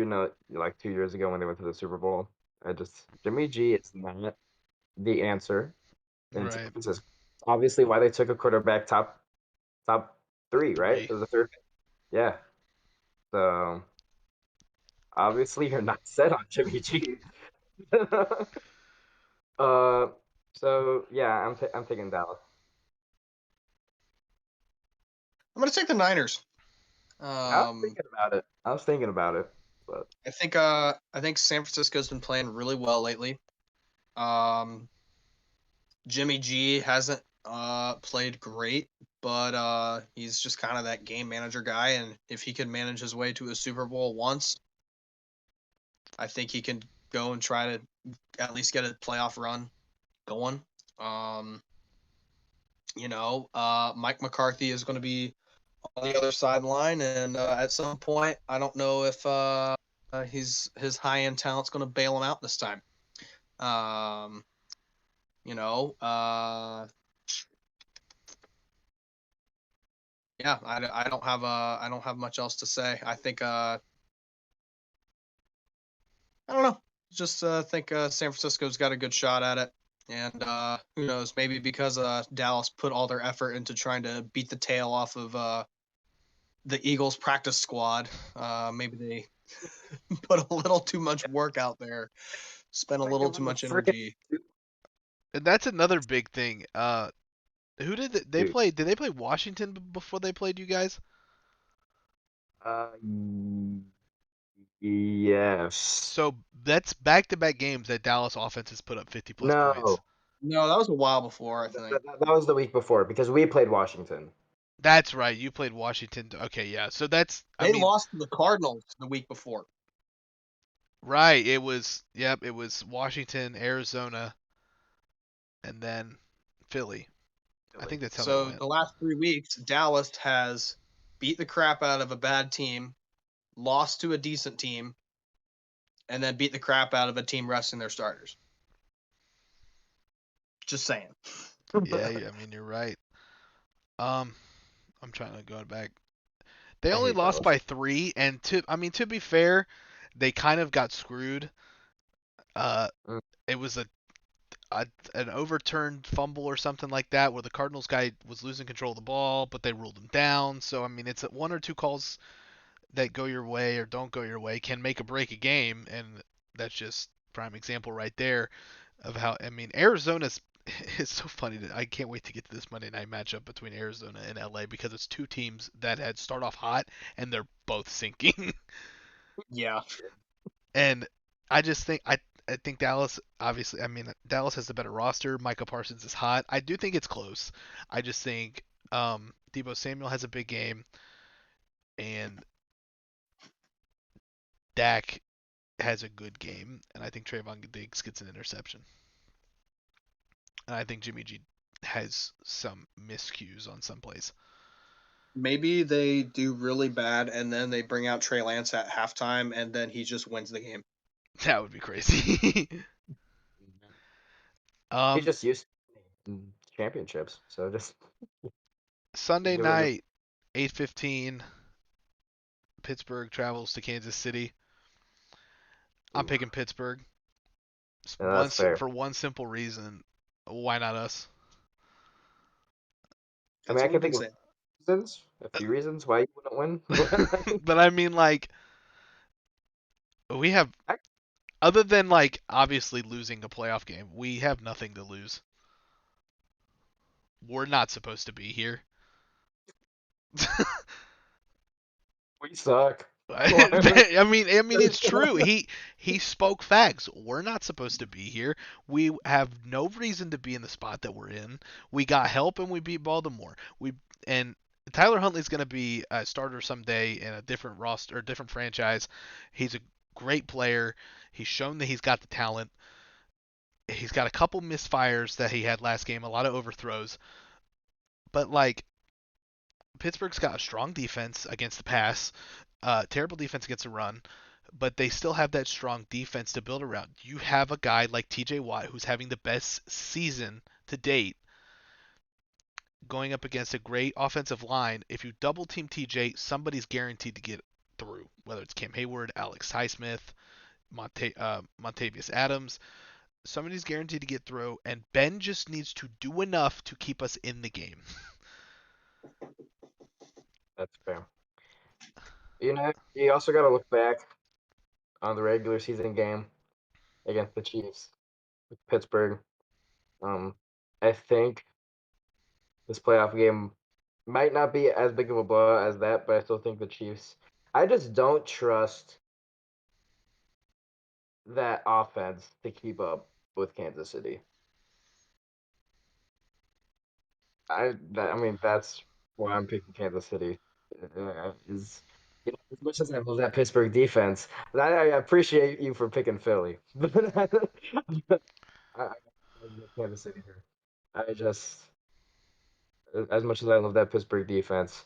Speaker 1: like 2 years ago when they went to the Super Bowl, Jimmy G is not the answer in San
Speaker 2: Right.
Speaker 1: Francisco. Obviously, why they took a quarterback top three, right?
Speaker 2: Three.
Speaker 1: It was the third. Yeah. So obviously, you're not set on Jimmy G. uh. So yeah, I'm taking Dallas.
Speaker 3: I'm gonna take the Niners.
Speaker 1: I was
Speaker 3: Um,
Speaker 1: thinking about it. But
Speaker 3: I think San Francisco's been playing really well lately. Um, Jimmy G hasn't played great, but he's just kind of that game manager guy, and if he can manage his way to a Super Bowl once, I think he can go and try to at least get a playoff run going. Um, Mike McCarthy is going to be on the other sideline, and at some point, I don't know if his high end talent's going to bail him out this time. Um, you know, uh, yeah, I don't have much else to say. I think I don't know. Just think San Francisco's got a good shot at it. And who knows? Maybe because Dallas put all their effort into trying to beat the tail off of the Eagles practice squad. Maybe they put a little too much work out there, spent a
Speaker 1: like it
Speaker 3: little
Speaker 1: was
Speaker 3: too
Speaker 1: a
Speaker 3: much
Speaker 1: freaking
Speaker 3: energy.
Speaker 2: And that's another big thing. Who did they
Speaker 1: dude.
Speaker 2: play? Did they play Washington before they played you guys?
Speaker 1: Uh, yes.
Speaker 2: So that's back-to-back games that Dallas offense has put up 50 plus points.
Speaker 1: No.
Speaker 3: No, that was a while before, I think.
Speaker 1: That was the week before because we played Washington.
Speaker 2: That's right. You played Washington. Okay, yeah. So that's, I
Speaker 3: They
Speaker 2: mean,
Speaker 3: lost to the Cardinals the week before.
Speaker 2: right. It was Washington, Arizona, and then Philly. I
Speaker 1: Really.
Speaker 2: think that's how that
Speaker 3: So
Speaker 2: went.
Speaker 3: the last 3 weeks, Dallas has beat the crap out of a bad team, lost to a decent team, and then beat the crap out of a team resting their starters. Just saying.
Speaker 2: Yeah, I mean you're right. I'm trying to go back. They
Speaker 1: I
Speaker 2: only
Speaker 1: hate
Speaker 2: lost
Speaker 1: Dallas.
Speaker 2: by 3, and to be fair, they kind of got screwed. Uh,
Speaker 1: Mm.
Speaker 2: it was an overturned fumble or something like that where the Cardinals guy was losing control of the ball, but they ruled him down. So I mean, it's one or two calls that go your way or don't go your way can make or break a game, and that's just prime example right there of how I mean Arizona's. It's so funny that I can't wait to get to this Monday night matchup between Arizona and LA because it's two teams that had start off hot and they're both sinking.
Speaker 3: Yeah.
Speaker 2: And I just think I think Dallas obviously I mean Dallas has the better roster. Micah Parsons is hot. I do think it's close. I just think Debo Samuel has a big game and Dak has a good game, and I think Trayvon Diggs gets an interception. And I think Jimmy G has some miscues on some plays.
Speaker 3: Maybe they do really bad and then they bring out Trey Lance at halftime and then he just wins the game.
Speaker 2: That would be crazy.
Speaker 1: He's
Speaker 2: um,
Speaker 1: just used to championships, so just
Speaker 2: Sunday
Speaker 1: give it.
Speaker 2: night, 8:15. Pittsburgh travels to Kansas City. I'm
Speaker 1: Oof.
Speaker 2: picking Pittsburgh.
Speaker 1: Yeah, that's fair.
Speaker 2: For one simple reason. Why not us?
Speaker 1: I mean,
Speaker 3: That's
Speaker 1: I
Speaker 3: what we've
Speaker 1: can
Speaker 3: been
Speaker 1: think of
Speaker 3: saying.
Speaker 1: a few reasons why you wouldn't win. But
Speaker 2: But I mean, like, we have
Speaker 1: I,
Speaker 2: other than like obviously losing a playoff game, we have nothing to lose. We're not supposed to be here.
Speaker 1: we suck.
Speaker 2: I mean, it's true. He spoke facts. We're not supposed to be here. We have no reason to be in the spot that we're in. We got help and we beat Baltimore. We and Tyler Huntley's going to be a starter someday in a different roster or different franchise. He's a great player. He's shown that he's got the talent. He's got a couple misfires that he had last game, a lot of overthrows. But like Pittsburgh's got a strong defense against the pass, terrible defense against the run, but they still have that strong defense to build around. You have a guy like TJ Watt who's having the best season to date going up against a great offensive line. If you double team TJ, somebody's guaranteed to get through, whether it's Cam Hayward, Alex Highsmith, Montavious Adams. Somebody's guaranteed to get through, and Ben just needs to do enough to keep us in the game.
Speaker 1: That's fair. You also got to look back on the regular season game against the Chiefs, with Pittsburgh. Um, I think this playoff game might not be as big of a blowout as that, but I still think the Chiefs. I just don't trust that offense to keep up with Kansas City. I mean that's why I'm picking Kansas City. Is as much as I love that Pittsburgh defense, I appreciate you for picking Philly, but I Kansas City here. I just as much as I love that Pittsburgh defense,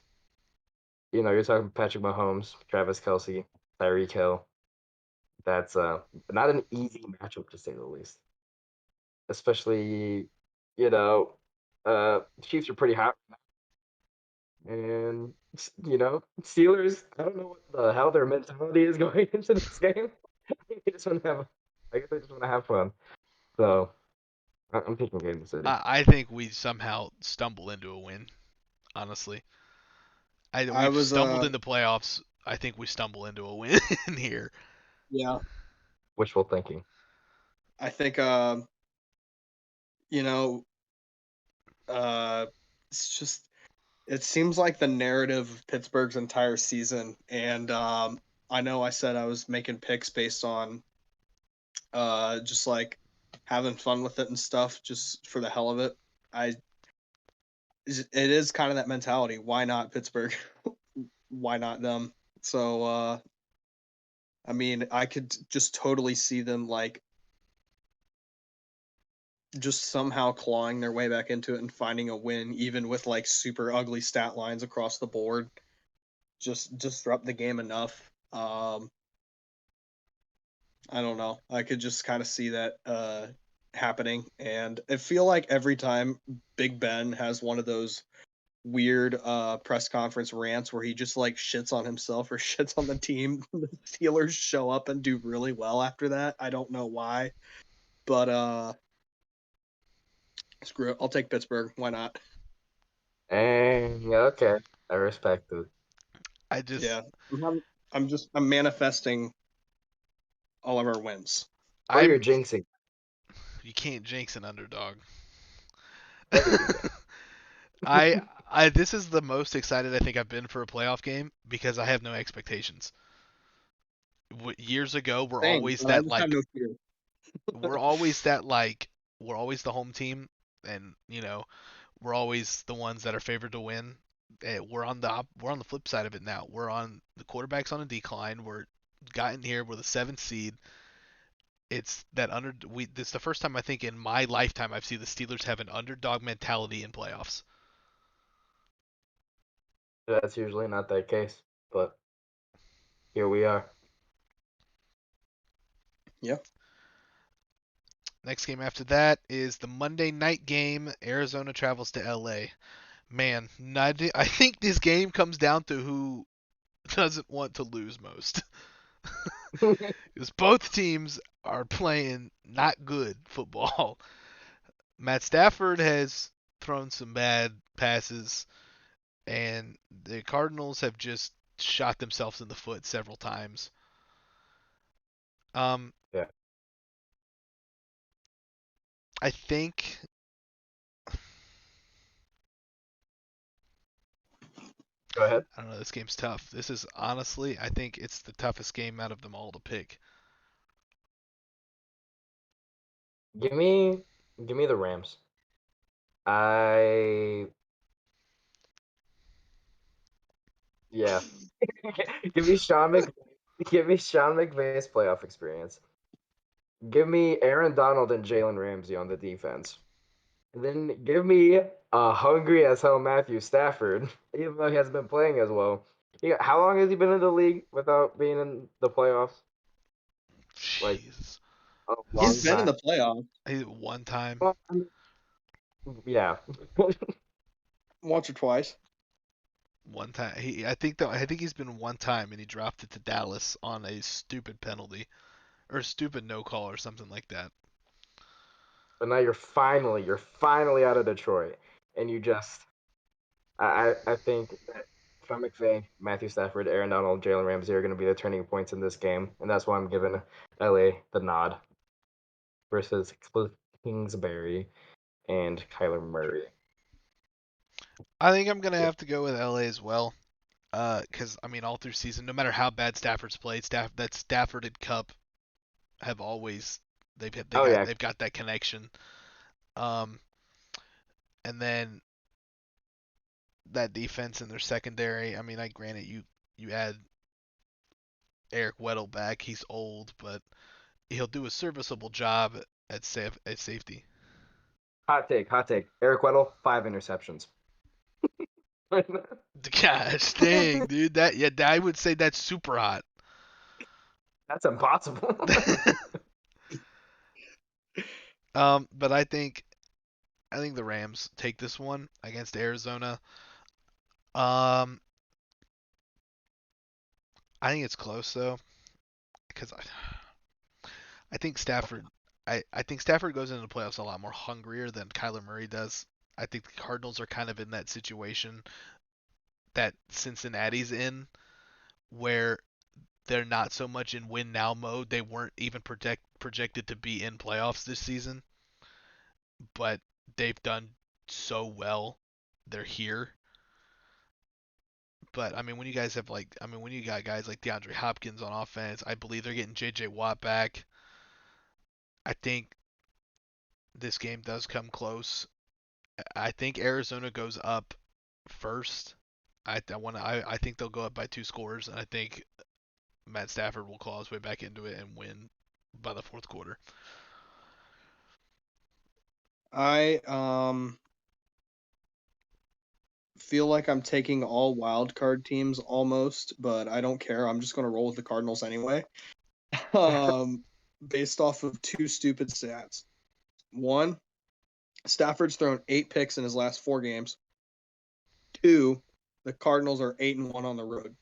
Speaker 1: you're talking Patrick Mahomes, Travis Kelsey, Tyreek Hill. That's not an easy matchup to say the least. Especially, you know, Chiefs are pretty hot, and Steelers. I don't know what the hell their mentality is going into this game. They just want to have, I guess they just want to have fun. So I'm picking Kansas City.
Speaker 2: I think we somehow stumble into a win. Honestly,
Speaker 3: I
Speaker 2: we've
Speaker 3: was
Speaker 2: stumbled into playoffs. I think we stumble into a win here.
Speaker 3: yeah,
Speaker 1: Wishful thinking.
Speaker 3: I think you know, uh it's just it seems like the narrative of Pittsburgh's entire season and I know I said I was making picks based on just like having fun with it and stuff just for the hell of it. I it is kind of that mentality. Why not Pittsburgh? Why not them? So I mean, I could just totally see them like just somehow clawing their way back into it and finding a win, even with like super ugly stat lines across the board. Just disrupt the game enough. I don't know. I could just kind of see that happening, and I feel like every time Big Ben has one of those weird press conference rants where he just like shits on himself or shits on the team, the Steelers show up and do really well after that. I don't know why, but screw it. I'll take Pittsburgh. Why not?
Speaker 1: And okay, I respect it.
Speaker 2: I just
Speaker 3: Yeah, I'm manifesting all of our wins.
Speaker 1: Or you're
Speaker 2: I'm
Speaker 1: jinxing.
Speaker 2: you can't jinx an underdog.
Speaker 1: There you go.
Speaker 2: I this is the most excited I think I've been for a playoff game because I have no expectations. Years ago,
Speaker 3: Same, but I just have no fear.
Speaker 2: we're always that like we're always the home team, and we're always the ones that are favored to win. We're on the flip side of it now. We're on the quarterback's on a decline. We're gotten here. We're the seventh seed. It's that under we. This is the first time I think in my lifetime I've seen the Steelers have an underdog mentality in playoffs.
Speaker 1: That's usually not that case, but here we are.
Speaker 3: Yeah.
Speaker 2: Next game after that is the Monday night game. Arizona travels to LA. Man, I think this game comes down to who doesn't want to lose most. Because both teams are playing not good football. Matt Stafford has thrown some bad passes, and the Cardinals have just shot themselves in the foot several times. Um,
Speaker 1: Yeah.
Speaker 2: I think
Speaker 1: Go ahead.
Speaker 2: I don't know. This game's tough. This is honestly, I think it's the toughest game out of them all to pick.
Speaker 1: Give me the Rams. I yeah. give me Sean Mc give me Sean McVay's playoff experience. Give me Aaron Donald and Jalen Ramsey on the defense. And then give me a hungry as hell Matthew Stafford, even though he hasn't been playing as well. How long has he been in the league without being in the playoffs? Like
Speaker 2: Jeez,
Speaker 1: a
Speaker 3: He's
Speaker 1: long
Speaker 3: been in
Speaker 1: time.
Speaker 3: the playoffs
Speaker 2: one time,
Speaker 1: Well, yeah.
Speaker 3: once or twice.
Speaker 2: one time. I think he's been one time, and he dropped it to Dallas on a stupid penalty or a stupid no call or something like that.
Speaker 1: But now you're finally out of Detroit, and you just I think that Sean McVay, Matthew Stafford, Aaron Donald, Jalen Ramsey are going to be the turning points in this game, and that's why I'm giving LA the nod versus Cliff Kingsbury and Kyler Murray.
Speaker 2: I think I'm gonna have to go with LA as well. Because I mean, all through season, no matter how bad Stafford's played, Stafford and Cup have always
Speaker 1: Oh yeah,
Speaker 2: they've got that connection. Um, and then that defense and their secondary. I mean, I granted you add Eric Weddle back. He's old, but he'll do a serviceable job at safety.
Speaker 1: hot take, hot take. Eric Weddle, 5 interceptions.
Speaker 2: Gosh dang, dude. I would say that's super hot.
Speaker 1: That's impossible.
Speaker 2: But I think the Rams take this one against Arizona. Um, I think it's close though, because I think Stafford. I think Stafford goes into the playoffs a lot more hungrier than Kyler Murray does. I think the Cardinals are kind of in that situation that Cincinnati's in, where they're not so much in win now mode. They weren't even projected to be in playoffs this season, but they've done so well. They're here. But I mean, when you got guys like DeAndre Hopkins on offense, I believe they're getting J.J. Watt back. I think this game does come close. I think Arizona goes up first. I think they'll go up by 2 scores, and I think Matt Stafford will claw his way back into it and win by the fourth quarter.
Speaker 3: I feel like I'm taking all wild card teams almost, but I don't care. I'm just gonna roll with the Cardinals anyway. based off of two stupid stats. One, Stafford's thrown 8 picks in his last 4 games. 2, the Cardinals are 8-1 on the road.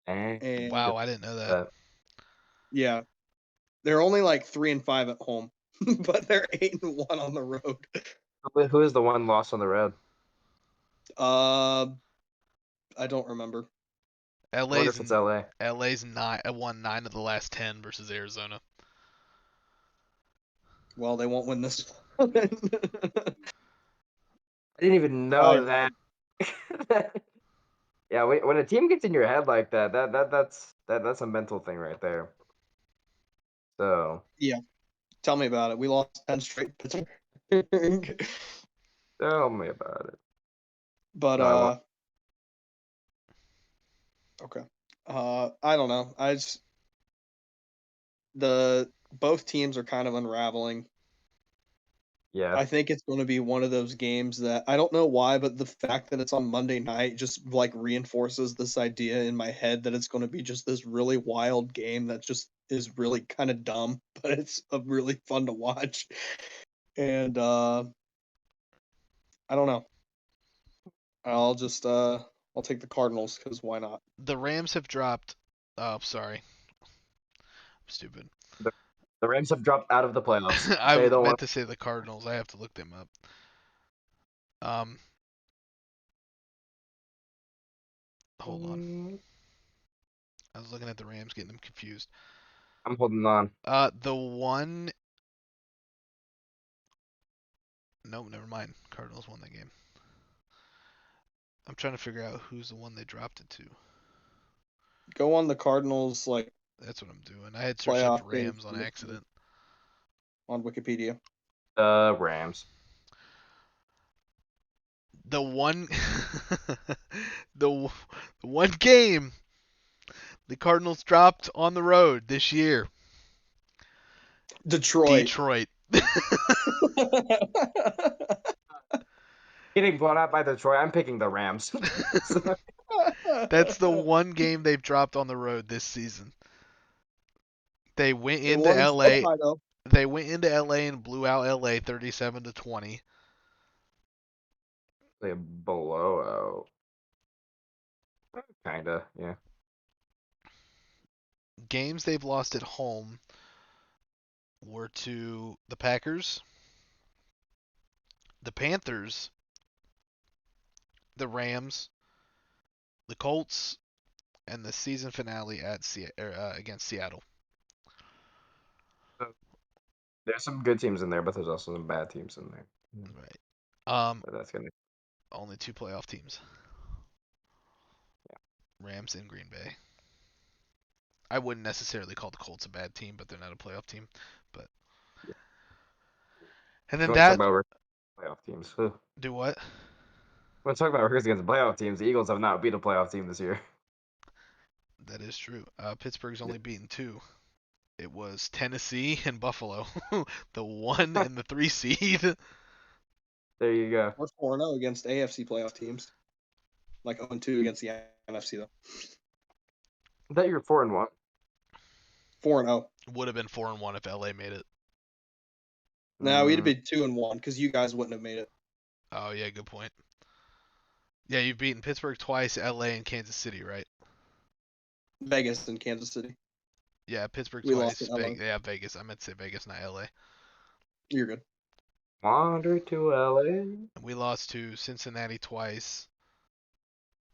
Speaker 3: And
Speaker 2: Wow, I didn't know that.
Speaker 3: yeah, they're only like 3-5 at home, but they're 8-1 on the road.
Speaker 1: Who is the one loss on the road?
Speaker 3: I don't remember.
Speaker 1: I wonder if it's LA.
Speaker 2: LA's won 9 of the last 10 versus Arizona.
Speaker 3: Well, they won't win this one.
Speaker 1: I didn't even know that. Yeah, when a team gets in your head like that's a mental thing right there. So
Speaker 3: yeah, tell me about it. We lost 10 straight Pittsburgh.
Speaker 1: tell me about it.
Speaker 3: But
Speaker 1: No, I won't.
Speaker 3: okay. I don't know. Both teams are kind of unraveling.
Speaker 1: Yeah,
Speaker 3: I think it's going to be one of those games that I don't know why, but the fact that it's on Monday night just like reinforces this idea in my head that it's going to be just this really wild game that just is really kind of dumb, but it's really fun to watch. And I don't know. I'll just I'll take the Cardinals because why not?
Speaker 2: The Rams have dropped. Oh, sorry. I'm stupid.
Speaker 1: the Rams have dropped out of the playoffs.
Speaker 2: I
Speaker 1: They don't
Speaker 2: meant
Speaker 1: want.
Speaker 2: to say the Cardinals. I have to look them up. Hold on. I was looking at the Rams, getting them confused.
Speaker 1: I'm holding on.
Speaker 2: The one. No, never mind. Cardinals won that game. I'm trying to figure out who's the one they dropped it to.
Speaker 3: Go on the Cardinals like
Speaker 2: That's what I'm doing. I had searched up
Speaker 3: playoff thing
Speaker 2: Rams on accident.
Speaker 3: on Wikipedia.
Speaker 1: Rams.
Speaker 2: The one, the one game the Cardinals dropped on the road this year.
Speaker 3: Detroit.
Speaker 1: Getting blown out by Detroit. I'm picking the Rams.
Speaker 2: That's the one game they've dropped on the road this season. They went
Speaker 3: They
Speaker 2: into
Speaker 3: won in
Speaker 2: LA.
Speaker 3: SoFi, though.
Speaker 2: They went into LA and blew out LA 37-20.
Speaker 1: They blowout. Kinda, yeah.
Speaker 2: Games they've lost at home were to the Packers, the Panthers, the Rams, the Colts, and the season finale against Seattle.
Speaker 1: There's some good teams in there, but there's also some bad teams in there.
Speaker 2: Right.
Speaker 1: But that's gonna.
Speaker 2: Only 2 playoff teams. Rams and Green Bay. I wouldn't necessarily call the Colts a bad team, but they're not a playoff team. But
Speaker 1: Yeah.
Speaker 2: and
Speaker 1: If
Speaker 2: then
Speaker 1: you want to talk
Speaker 2: that
Speaker 1: about playoff teams,
Speaker 2: do what?
Speaker 1: when talking about records against playoff teams, the Eagles have not beat a playoff team this year.
Speaker 2: That is true. Pittsburgh's only beaten 2. It was Tennessee and Buffalo, the 1 and the 3 seed.
Speaker 1: There you go.
Speaker 3: We're 4-0 against AFC playoff teams. Like 0-2 against the NFC, though.
Speaker 1: I thought you were 4-1.
Speaker 3: 4-0.
Speaker 2: Would have been 4-1 if LA made it.
Speaker 3: No, we'd have been 2-1 because you guys wouldn't have made it.
Speaker 2: Oh yeah, good point. Yeah, you've beaten Pittsburgh twice, LA, and Kansas City, right?
Speaker 3: Vegas and Kansas City.
Speaker 2: Yeah, Pittsburgh
Speaker 3: We lost
Speaker 2: twice.
Speaker 3: to LA.
Speaker 2: Yeah, Vegas. I meant to say Vegas, not LA.
Speaker 3: You're good.
Speaker 1: Wander to LA.
Speaker 2: We lost to Cincinnati twice,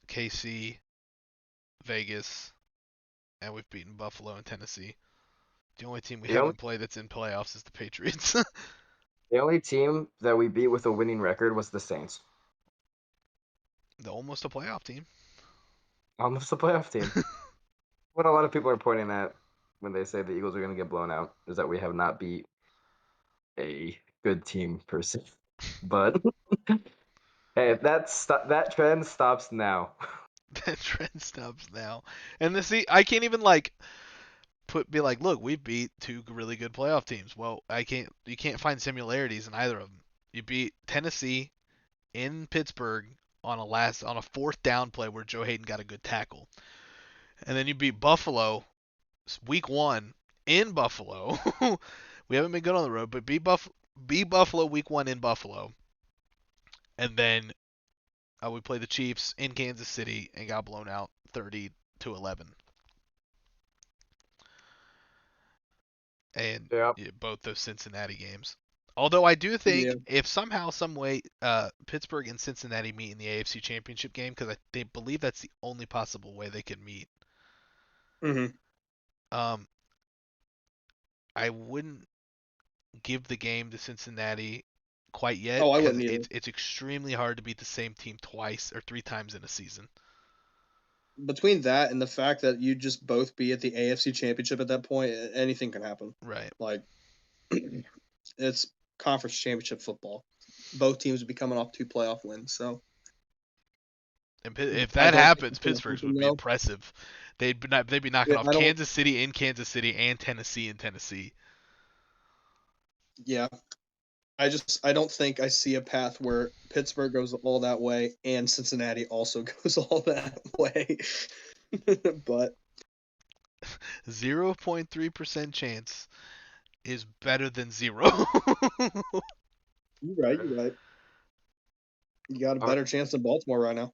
Speaker 2: KC, Vegas, and we've beaten Buffalo and Tennessee. The only team we haven't played that's in playoffs is the Patriots.
Speaker 1: The only team that we beat with a winning record was the Saints.
Speaker 2: They're almost a playoff team.
Speaker 1: Almost a playoff team. What a lot of people are pointing at when they say the Eagles are going to get blown out is that we have not beat a good team per se. But hey, that trend stops now.
Speaker 2: That trend stops now. And see, I can't even like be like, look, we beat 2 really good playoff teams. Well, you can't find similarities in either of them. You beat Tennessee in Pittsburgh on a 4th down play where Joe Hayden got a good tackle. And then you beat Buffalo week 1 in Buffalo. We haven't been good on the road, but beat Buffalo week 1 in Buffalo, and then we played the Chiefs in Kansas City and got blown out 30-11. And
Speaker 1: Yeah.
Speaker 2: yeah, both those Cincinnati games. Although I do
Speaker 3: Yeah.
Speaker 2: think if somehow, some way, Pittsburgh and Cincinnati meet in the AFC Championship game, because they believe that's the only possible way they could meet.
Speaker 3: Hmm.
Speaker 2: Um, I wouldn't give the game to Cincinnati quite yet
Speaker 3: Oh, I
Speaker 2: because
Speaker 3: wouldn't either.
Speaker 2: it's extremely hard to beat the same team twice or 3 times in a season.
Speaker 3: Between that and the fact that you just both be at the AFC Championship at that point, anything can happen.
Speaker 2: Right.
Speaker 3: Like, it's conference championship football. Both teams would be coming off 2 playoff wins, so
Speaker 2: And if
Speaker 3: I
Speaker 2: that
Speaker 3: don't think
Speaker 2: happens,
Speaker 3: it's gonna
Speaker 2: Pittsburgh's
Speaker 3: happen
Speaker 2: would be
Speaker 3: though.
Speaker 2: impressive. They'd be knocking
Speaker 3: Yeah,
Speaker 2: off
Speaker 3: I don't.
Speaker 2: Kansas City in Kansas City and Tennessee in Tennessee.
Speaker 3: Yeah, I don't think I see a path where Pittsburgh goes all that way and Cincinnati also goes all that way. But
Speaker 2: 0.3% chance is better than 0.
Speaker 3: you're right. You're right. You got a
Speaker 1: Uh,
Speaker 3: better chance than Baltimore right now.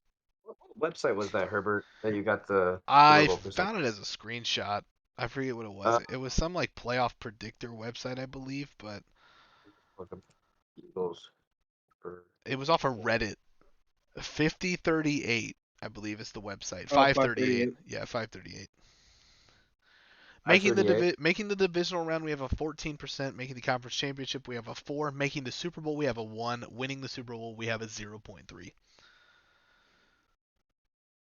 Speaker 1: what website was that, Herbert, that you got the Super
Speaker 2: I
Speaker 1: Bowl percent?
Speaker 2: found it as a screenshot. I forget what it was.
Speaker 1: Uh,
Speaker 2: It was some like playoff predictor website, I believe, but
Speaker 1: look up Eagles Super
Speaker 2: it was off of
Speaker 1: Bowl.
Speaker 2: Reddit. 5038, I believe is the website.
Speaker 3: Oh,
Speaker 2: 538.
Speaker 3: 538.
Speaker 2: Yeah, 538. Making
Speaker 1: 538.
Speaker 2: making the divisional round, we have a 14%. Making the conference championship, we have a 4. Making the Super Bowl, we have a 1. Winning the Super Bowl, we have a 0.3.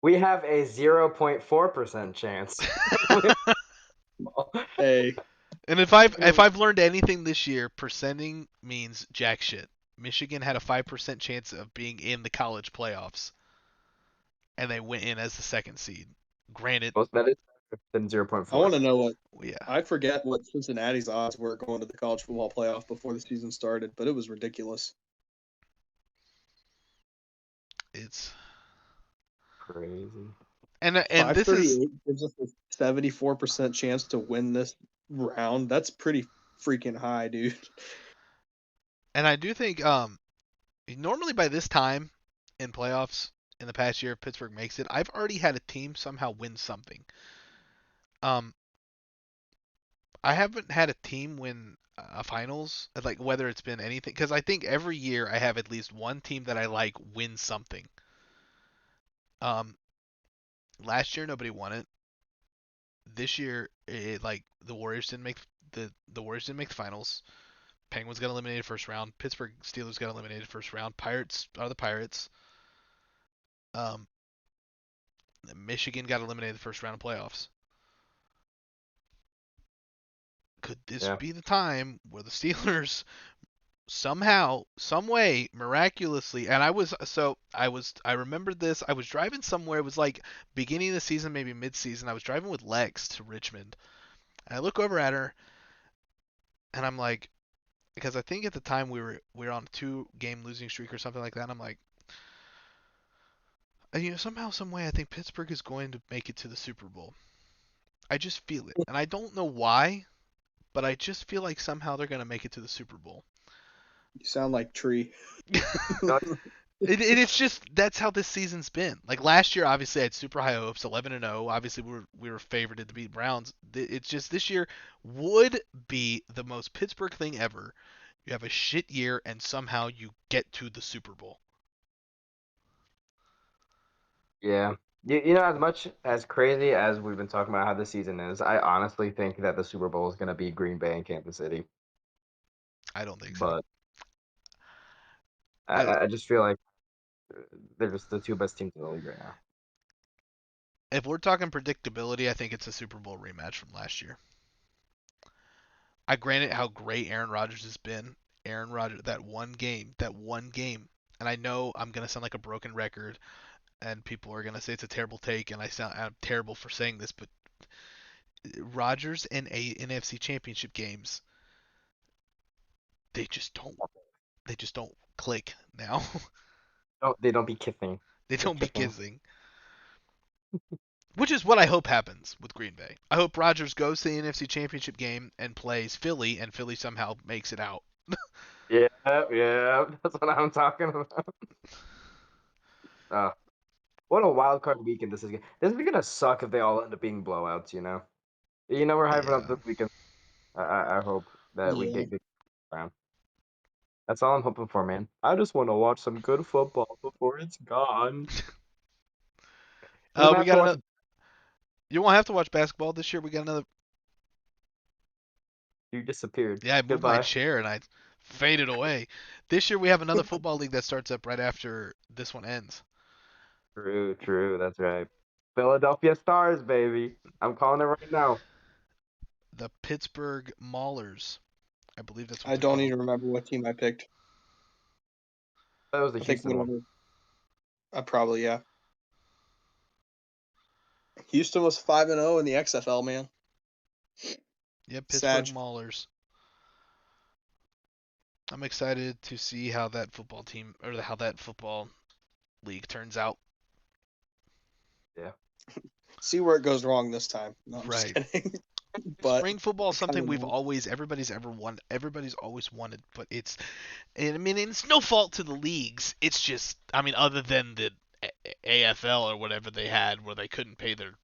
Speaker 1: We have a 0.4% chance.
Speaker 3: Hey,
Speaker 2: And if I've learned anything this year, percenting means jack shit. Michigan had a 5% chance of being in the college playoffs, and they went in as the second seed. Granted,
Speaker 1: Most that is than
Speaker 3: I want
Speaker 1: 0.4.
Speaker 3: to know what
Speaker 2: yeah,
Speaker 3: I forget what Cincinnati's odds were going to the college football playoff before the season started, but it was ridiculous.
Speaker 2: it's
Speaker 1: Crazy.
Speaker 2: and this is
Speaker 3: 538 gives us a 74% chance to win this round. That's pretty freaking high, dude.
Speaker 2: and I do think normally by this time in playoffs in the past year, if Pittsburgh makes it, I've already had a team somehow win something. Um, I haven't had a team win a finals, like whether it's been anything, because I think every year I have at least one team that I like win something. Um, Last year nobody won it. This year, like the Warriors didn't make the Warriors didn't make the finals. Penguins got eliminated first round. Pittsburgh Steelers got eliminated first round. Pirates are the Pirates. Um, Michigan got eliminated the first round of playoffs. Could this
Speaker 1: Yeah.
Speaker 2: be the time where the Steelers somehow, some way, miraculously, and I remembered this. I was driving somewhere. It was like beginning of the season, maybe mid-season. I was driving with Lex to Richmond, and I look over at her, and I'm like, because I think at the time we were on a 2-game losing streak or something like that. And I'm like, somehow, some way, I think Pittsburgh is going to make it to the Super Bowl. I just feel it, and I don't know why, but I just feel like somehow they're going to make it to the Super Bowl.
Speaker 3: You sound like Tree.
Speaker 1: No,
Speaker 2: It's just that's how this season's been. Like last year, obviously I had super high hopes, 11-0. Obviously we were favored to beat Browns. It's just this year would be the most Pittsburgh thing ever. You have a shit year and somehow you get to the Super Bowl.
Speaker 1: yeah. You know, as much as crazy as we've been talking about how the season is, I honestly think that the Super Bowl is going to be Green Bay and Kansas City.
Speaker 2: I don't think so.
Speaker 1: But
Speaker 2: I don't.
Speaker 1: I just feel like they're just the two best teams in the league right now.
Speaker 2: If we're talking predictability, I think it's a Super Bowl rematch from last year. I granted how great Aaron Rodgers has been. Aaron Rodgers, that one game, and I know I'm gonna sound like a broken record, and people are gonna say it's a terrible take, and I'm terrible for saying this, but Rodgers in NFC Championship games, they just don't they just don't click now.
Speaker 1: Don't they don't be kissing.
Speaker 2: They
Speaker 1: They're
Speaker 2: don't be
Speaker 1: kissing.
Speaker 2: kissing. which is what I hope happens with Green Bay. I hope Rodgers goes to the NFC Championship game and plays Philly, and Philly somehow makes it out.
Speaker 1: Yeah, yeah, that's what I'm talking about. Uh, what a wild card weekend this is. This is gonna suck if they all end up being blowouts. We're hyping up
Speaker 2: Yeah.
Speaker 1: this weekend. I hope that we
Speaker 3: Yeah.
Speaker 1: get good around. That's all I'm hoping for, man. I just want to watch some good football before it's gone. I'm gonna
Speaker 2: We
Speaker 1: have to
Speaker 2: got
Speaker 1: watch.
Speaker 2: another. You won't have to watch basketball this year. We got another.
Speaker 1: You disappeared.
Speaker 2: Yeah, I moved my
Speaker 1: Goodbye.
Speaker 2: chair and I faded away. This year we have another football league that starts up right after this one ends.
Speaker 1: True, true. That's right. Philadelphia Stars, baby. I'm calling it right now.
Speaker 2: The Pittsburgh Maulers. I believe that's what
Speaker 3: I
Speaker 2: they're
Speaker 3: don't
Speaker 2: called.
Speaker 3: even remember what team I picked.
Speaker 1: That was the
Speaker 3: I think
Speaker 1: Houston one.
Speaker 3: whatever. I probably yeah. Houston was 5-0 in the XFL, man.
Speaker 2: Yeah, Pittsburgh
Speaker 3: Sag.
Speaker 2: Maulers. I'm excited to see how that football team or how that football league turns out.
Speaker 1: Yeah.
Speaker 3: See where it goes wrong this time. No, I'm just
Speaker 2: Right.
Speaker 3: kidding. But
Speaker 2: Spring football is
Speaker 3: I kind
Speaker 2: something
Speaker 3: of
Speaker 2: we've
Speaker 3: know.
Speaker 2: always everybody's always wanted, but it's no fault to the leagues. It's just other than the AFL or whatever they had where they couldn't pay their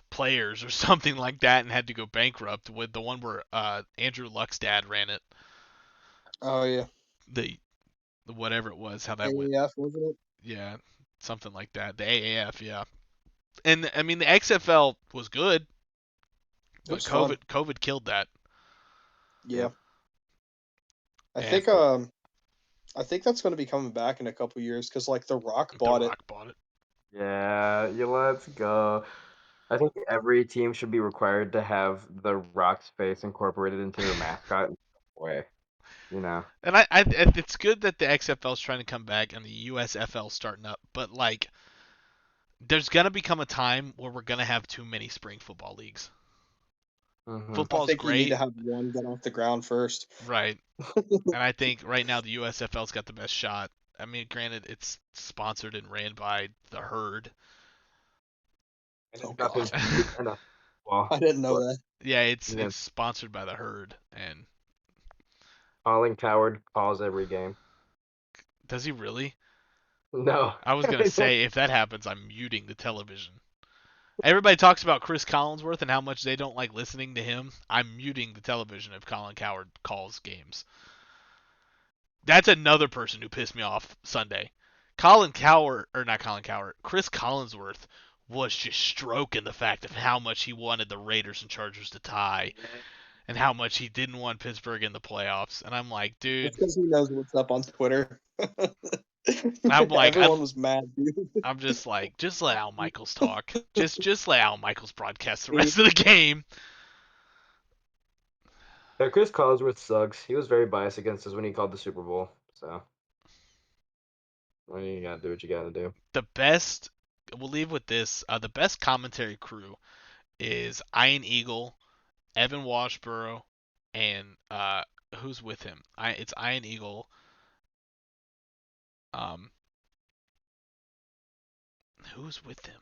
Speaker 2: players or something like that and had to go bankrupt with the one where Andrew Luck's dad ran it.
Speaker 3: Oh yeah.
Speaker 2: The whatever it was, how that went.
Speaker 3: AAF, wasn't it?
Speaker 2: Yeah, something like that. The AAF, yeah. And the XFL was good,
Speaker 3: It
Speaker 2: but
Speaker 3: was fun.
Speaker 2: COVID killed that.
Speaker 3: Yeah.
Speaker 1: Yep.
Speaker 3: I
Speaker 2: And
Speaker 3: think I think that's going to be coming back in a couple years because like The Rock
Speaker 2: The
Speaker 3: bought it.
Speaker 2: Rock bought it.
Speaker 1: Yeah, let's go. I think every team should be required to have the Rock's face incorporated into their mascot in some way. You know.
Speaker 2: And it's good that the XFL is trying to come back and the USFL starting up, but like, there's gonna become a time where we're gonna have too many spring football leagues.
Speaker 1: Hmm.
Speaker 3: I
Speaker 2: Football's
Speaker 3: think you need to
Speaker 2: great,
Speaker 3: have one get off the ground first.
Speaker 2: right? And I think right now the USFL's got the best shot. Granted, it's sponsored and ran by the herd.
Speaker 1: And
Speaker 3: Oh
Speaker 1: it's got his
Speaker 3: God,
Speaker 1: debut in a
Speaker 3: I
Speaker 1: well,
Speaker 3: didn't know that.
Speaker 2: Yeah, it's
Speaker 1: you know,
Speaker 2: it's sponsored by the herd. And
Speaker 1: Colin Coward calls every game.
Speaker 2: does he really?
Speaker 1: No.
Speaker 2: I was gonna say if that happens, I'm muting the television. Everybody talks about Chris Collinsworth and how much they don't like listening to him. I'm muting the television if Colin Coward calls games. That's another person who pissed me off Sunday. Colin Coward, or not Colin Coward, Chris Collinsworth was just stroking the fact of how much he wanted the Raiders and Chargers to tie and how much he didn't want Pittsburgh in the playoffs. And I'm like, dude,
Speaker 3: It's because he knows what's up on Twitter.
Speaker 2: I'm like,
Speaker 3: Everyone
Speaker 2: I'm
Speaker 3: was mad, dude.
Speaker 2: I'm just like, just let Al Michaels talk. Just let Al Michaels broadcast the rest of the game.
Speaker 1: Yeah, Chris Collinsworth sucks. He was very biased against us when he called the Super Bowl. So, well, you gotta do what you gotta do.
Speaker 2: The best, we'll leave with this. The best commentary crew is Iron Eagle, Evan Washborough, and who's with him? It's Iron Eagle. Um, who's with him?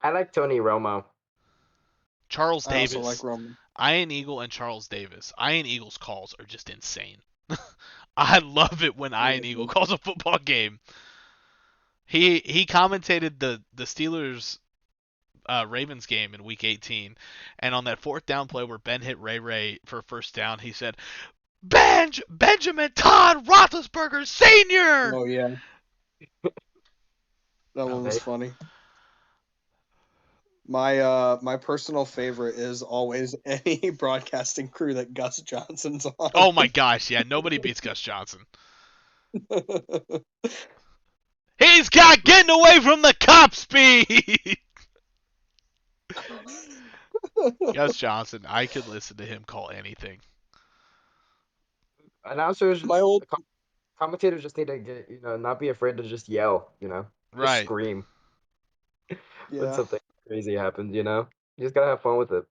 Speaker 1: I like Tony Romo.
Speaker 2: Charles
Speaker 3: I also like
Speaker 2: Davis.
Speaker 3: Roman.
Speaker 2: Iron Eagle and Charles Davis. Iron Eagle's calls are just insane. I love it when Iron Eagle calls a football game. He commentated the Steelers Ravens game in Week 18, and on that fourth down play where Ben hit Ray for a first down, he said, Benjamin Todd Roethlisberger Sr.
Speaker 3: Oh yeah, that
Speaker 2: I
Speaker 3: one
Speaker 2: was,
Speaker 3: was
Speaker 1: Hey,
Speaker 3: funny. My personal favorite is always any broadcasting crew that Gus Johnson's on.
Speaker 2: oh my gosh, yeah, nobody beats Gus Johnson. He's got getting away from the cop speed. Gus Johnson, I could listen to him call anything.
Speaker 1: announcers,
Speaker 3: My old
Speaker 1: commentators just need to get, not be afraid to just yell, just
Speaker 2: Right.
Speaker 1: scream when
Speaker 3: yeah.
Speaker 1: something crazy happens. You just gotta have fun with it.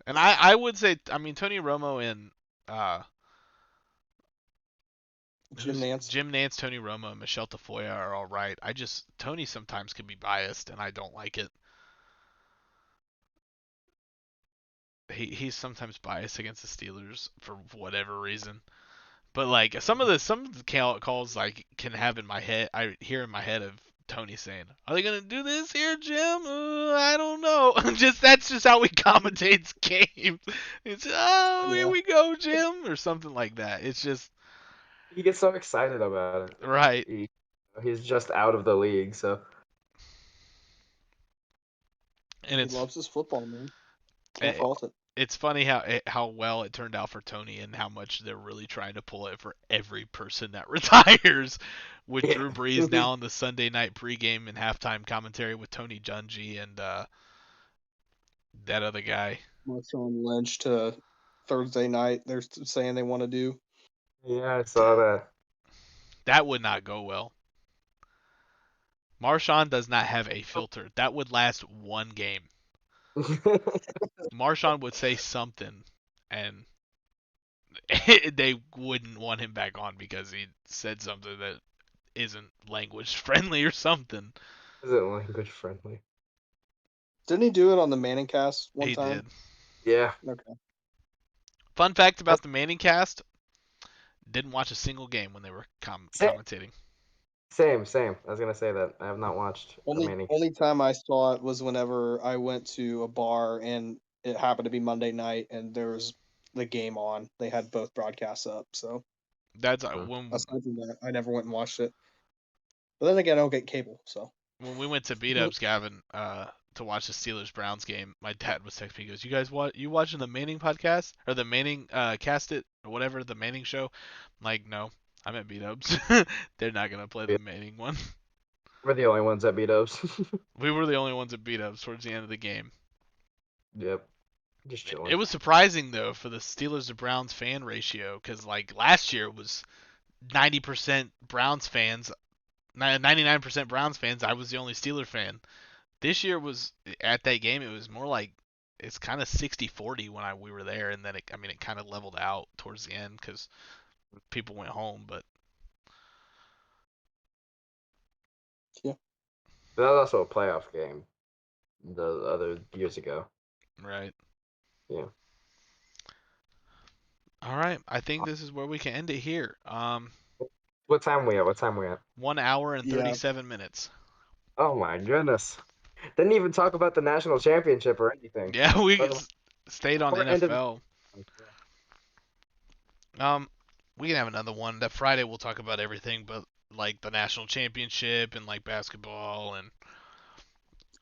Speaker 2: And I would say, Tony Romo and
Speaker 3: Jim Nance.
Speaker 2: Jim Nance, Tony Romo, and Michelle Tafoya are all right. Tony sometimes can be biased, and I don't like it. He's sometimes biased against the Steelers for whatever reason. But like some of the calls I can have in my head, I hear in my head of Tony saying, "Are they gonna do this here, Jim? I don't know." That's just how he commentates games. It's here
Speaker 3: Yeah.
Speaker 2: we go, Jim, or something like that. It's just
Speaker 1: He gets so excited about it.
Speaker 2: right.
Speaker 1: He's just out of the league, so
Speaker 2: And
Speaker 3: He loves his football, man. Can't
Speaker 2: it,
Speaker 3: fault it.
Speaker 2: it's funny how well it turned out for Tony and how much they're really trying to pull it for every person that retires. With
Speaker 1: yeah.
Speaker 2: Drew Brees now on the Sunday night pregame and halftime commentary with Tony Dungy and that other guy.
Speaker 3: Marshawn Lynch to Thursday night. They're saying they want to do.
Speaker 1: Yeah, I saw that.
Speaker 2: That would not go well. Marshawn does not have a filter. That would last one game. Marshawn would say something, and they wouldn't want him back on because he said something that isn't language friendly or something.
Speaker 1: Isn't language friendly.
Speaker 3: Didn't he do it on the Manning cast one
Speaker 2: He
Speaker 3: time?
Speaker 2: did.
Speaker 1: Yeah.
Speaker 3: Okay.
Speaker 2: Fun fact about the Manning cast: didn't watch a single game when they were commentating.
Speaker 1: Same. I was gonna say that. I have not watched the
Speaker 3: Only
Speaker 1: Manning.
Speaker 3: only time I saw it was whenever I went to a bar and it happened to be Monday night and there was the game on. They had both broadcasts up. So
Speaker 2: That's
Speaker 1: Hmm.
Speaker 3: aside from that, I never went and watched it. But then again, I don't get cable, so
Speaker 2: when we went to Beat Ups, Gavin, to watch the Steelers Browns game. My dad was texting me. He goes, "You guys watching the Manning podcast or the Manning cast it or whatever the Manning show?" I'm like, no, I'm at Beat Ups. They're not gonna play the Manning one.
Speaker 1: We're the only ones that beat us.
Speaker 2: We were the only ones at Beat Ups towards the end of the game.
Speaker 1: Yep. Just
Speaker 2: It
Speaker 1: chilling.
Speaker 2: was surprising though for the Steelers to Browns fan ratio because like last year it was 90% Browns fans, 99% Browns fans. I was the only Steeler fan. This year was at that game. It was more like it's kind of 60-40 when we were there, and then it kind of leveled out towards the end because people went home. But
Speaker 3: yeah.
Speaker 1: But that was also a playoff game the other years ago.
Speaker 2: right,
Speaker 1: Yeah.
Speaker 2: all right. I think this is where we can end it here.
Speaker 1: What time we at? What time we at?
Speaker 2: 1 hour and
Speaker 3: Yeah.
Speaker 2: 37 minutes.
Speaker 1: Oh my goodness. Didn't even talk about the national championship or anything.
Speaker 2: Yeah, we
Speaker 1: Or,
Speaker 2: stayed on
Speaker 1: or ended.
Speaker 2: NFL. We can have another one. That Friday we'll talk about everything, but like the national championship and like basketball and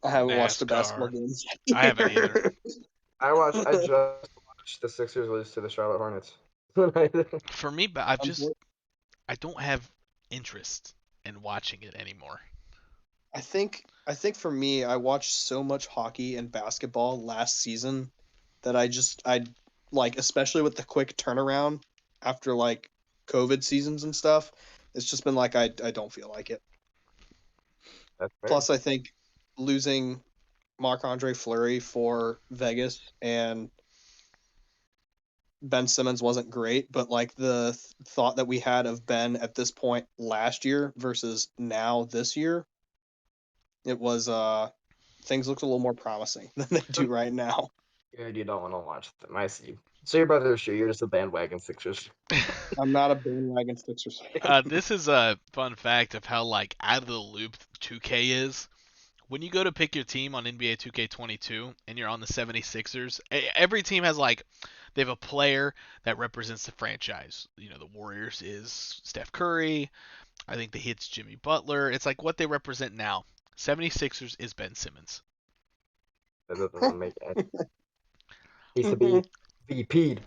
Speaker 3: I haven't watched the basketball
Speaker 2: NASCAR.
Speaker 3: games.
Speaker 2: I haven't either.
Speaker 1: I just watched the Sixers lose to the Charlotte Hornets.
Speaker 2: For me, but I don't have interest in watching it anymore.
Speaker 3: I think for me, I watched so much hockey and basketball last season that I like, especially with the quick turnaround after like COVID seasons and stuff. It's just been like I don't feel like it.
Speaker 1: That's fair.
Speaker 3: Plus, I think losing Marc-Andre Fleury for Vegas and Ben Simmons wasn't great, but like the thought that we had of Ben at this point last year versus now this year, it was things looked a little more promising than they do right now.
Speaker 1: Good, you don't want to watch them. I see. So your brother's sure you're just a bandwagon Sixers.
Speaker 3: I'm not a bandwagon Sixers fan.
Speaker 2: This is a fun fact of how like out of the loop 2K is. When you go to pick your team on NBA 2K22 and you're on the 76ers, every team has like they have a player that represents the franchise. You know, the Warriors is Steph Curry. I think the Heat's Jimmy Butler. It's like what they represent now. 76ers is Ben Simmons.
Speaker 1: That doesn't make it. Needs to be VP'd.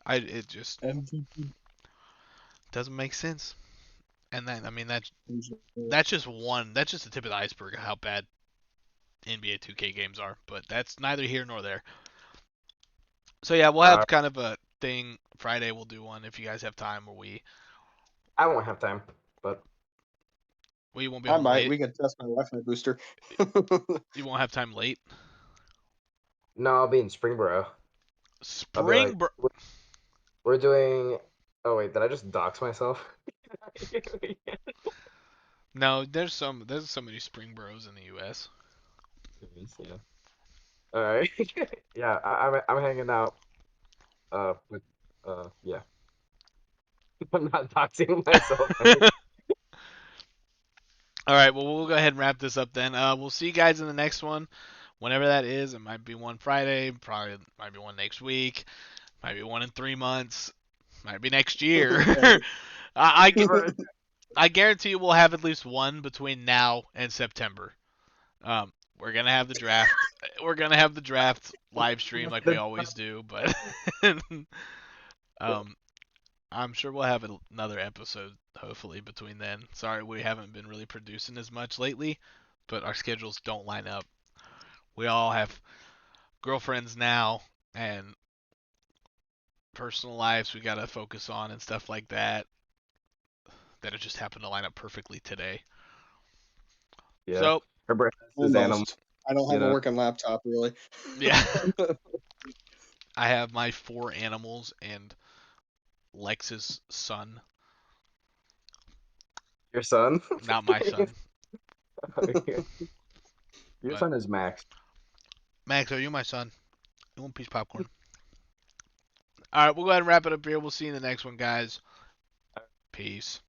Speaker 2: It just
Speaker 3: MVP.
Speaker 2: doesn't make sense. And then I mean that's just one. That's just the tip of the iceberg of how bad NBA 2K games are. But that's neither here nor there. So yeah, we'll have kind of a thing Friday. We'll do one if you guys have time, where
Speaker 1: I won't have time, but
Speaker 2: we won't be
Speaker 3: I
Speaker 2: home
Speaker 3: might.
Speaker 2: late.
Speaker 3: We can test my Wi-Fi booster.
Speaker 2: You won't have time late.
Speaker 1: no, I'll be in Springboro. I'll be like,
Speaker 2: Spring.
Speaker 1: we're doing Oh wait, did I just dox myself?
Speaker 2: No, there's so many spring bros in the U.S.
Speaker 1: Yeah. All right. Yeah, I'm hanging out. With yeah. I'm not doxing myself.
Speaker 2: All right, well, we'll go ahead and wrap this up then. We'll see you guys in the next one, whenever that is. It might be one Friday, probably might be one next week, might be one in 3 months, might be next year. I, I guarantee you we'll have at least one between now and September. We're gonna have the draft. We're gonna have the draft live stream like we always do, but um, I'm sure we'll have another episode hopefully between then. Sorry we haven't been really producing as much lately, but our schedules don't line up. We all have girlfriends now and personal lives we gotta focus on and stuff like that. That it just happened to line up perfectly today.
Speaker 1: Yeah.
Speaker 2: So
Speaker 1: Her breath is animal,
Speaker 3: Almost. I don't
Speaker 1: you
Speaker 3: have a
Speaker 1: know.
Speaker 3: working laptop really.
Speaker 2: yeah, I have my 4 animals and Lex's son,
Speaker 1: Your son?
Speaker 2: not my son.
Speaker 1: Your
Speaker 2: But
Speaker 1: son is Max.
Speaker 2: Max, are you my son? You want a piece of popcorn? All right, we'll go ahead and wrap it up here. We'll see you in the next one, guys. Peace.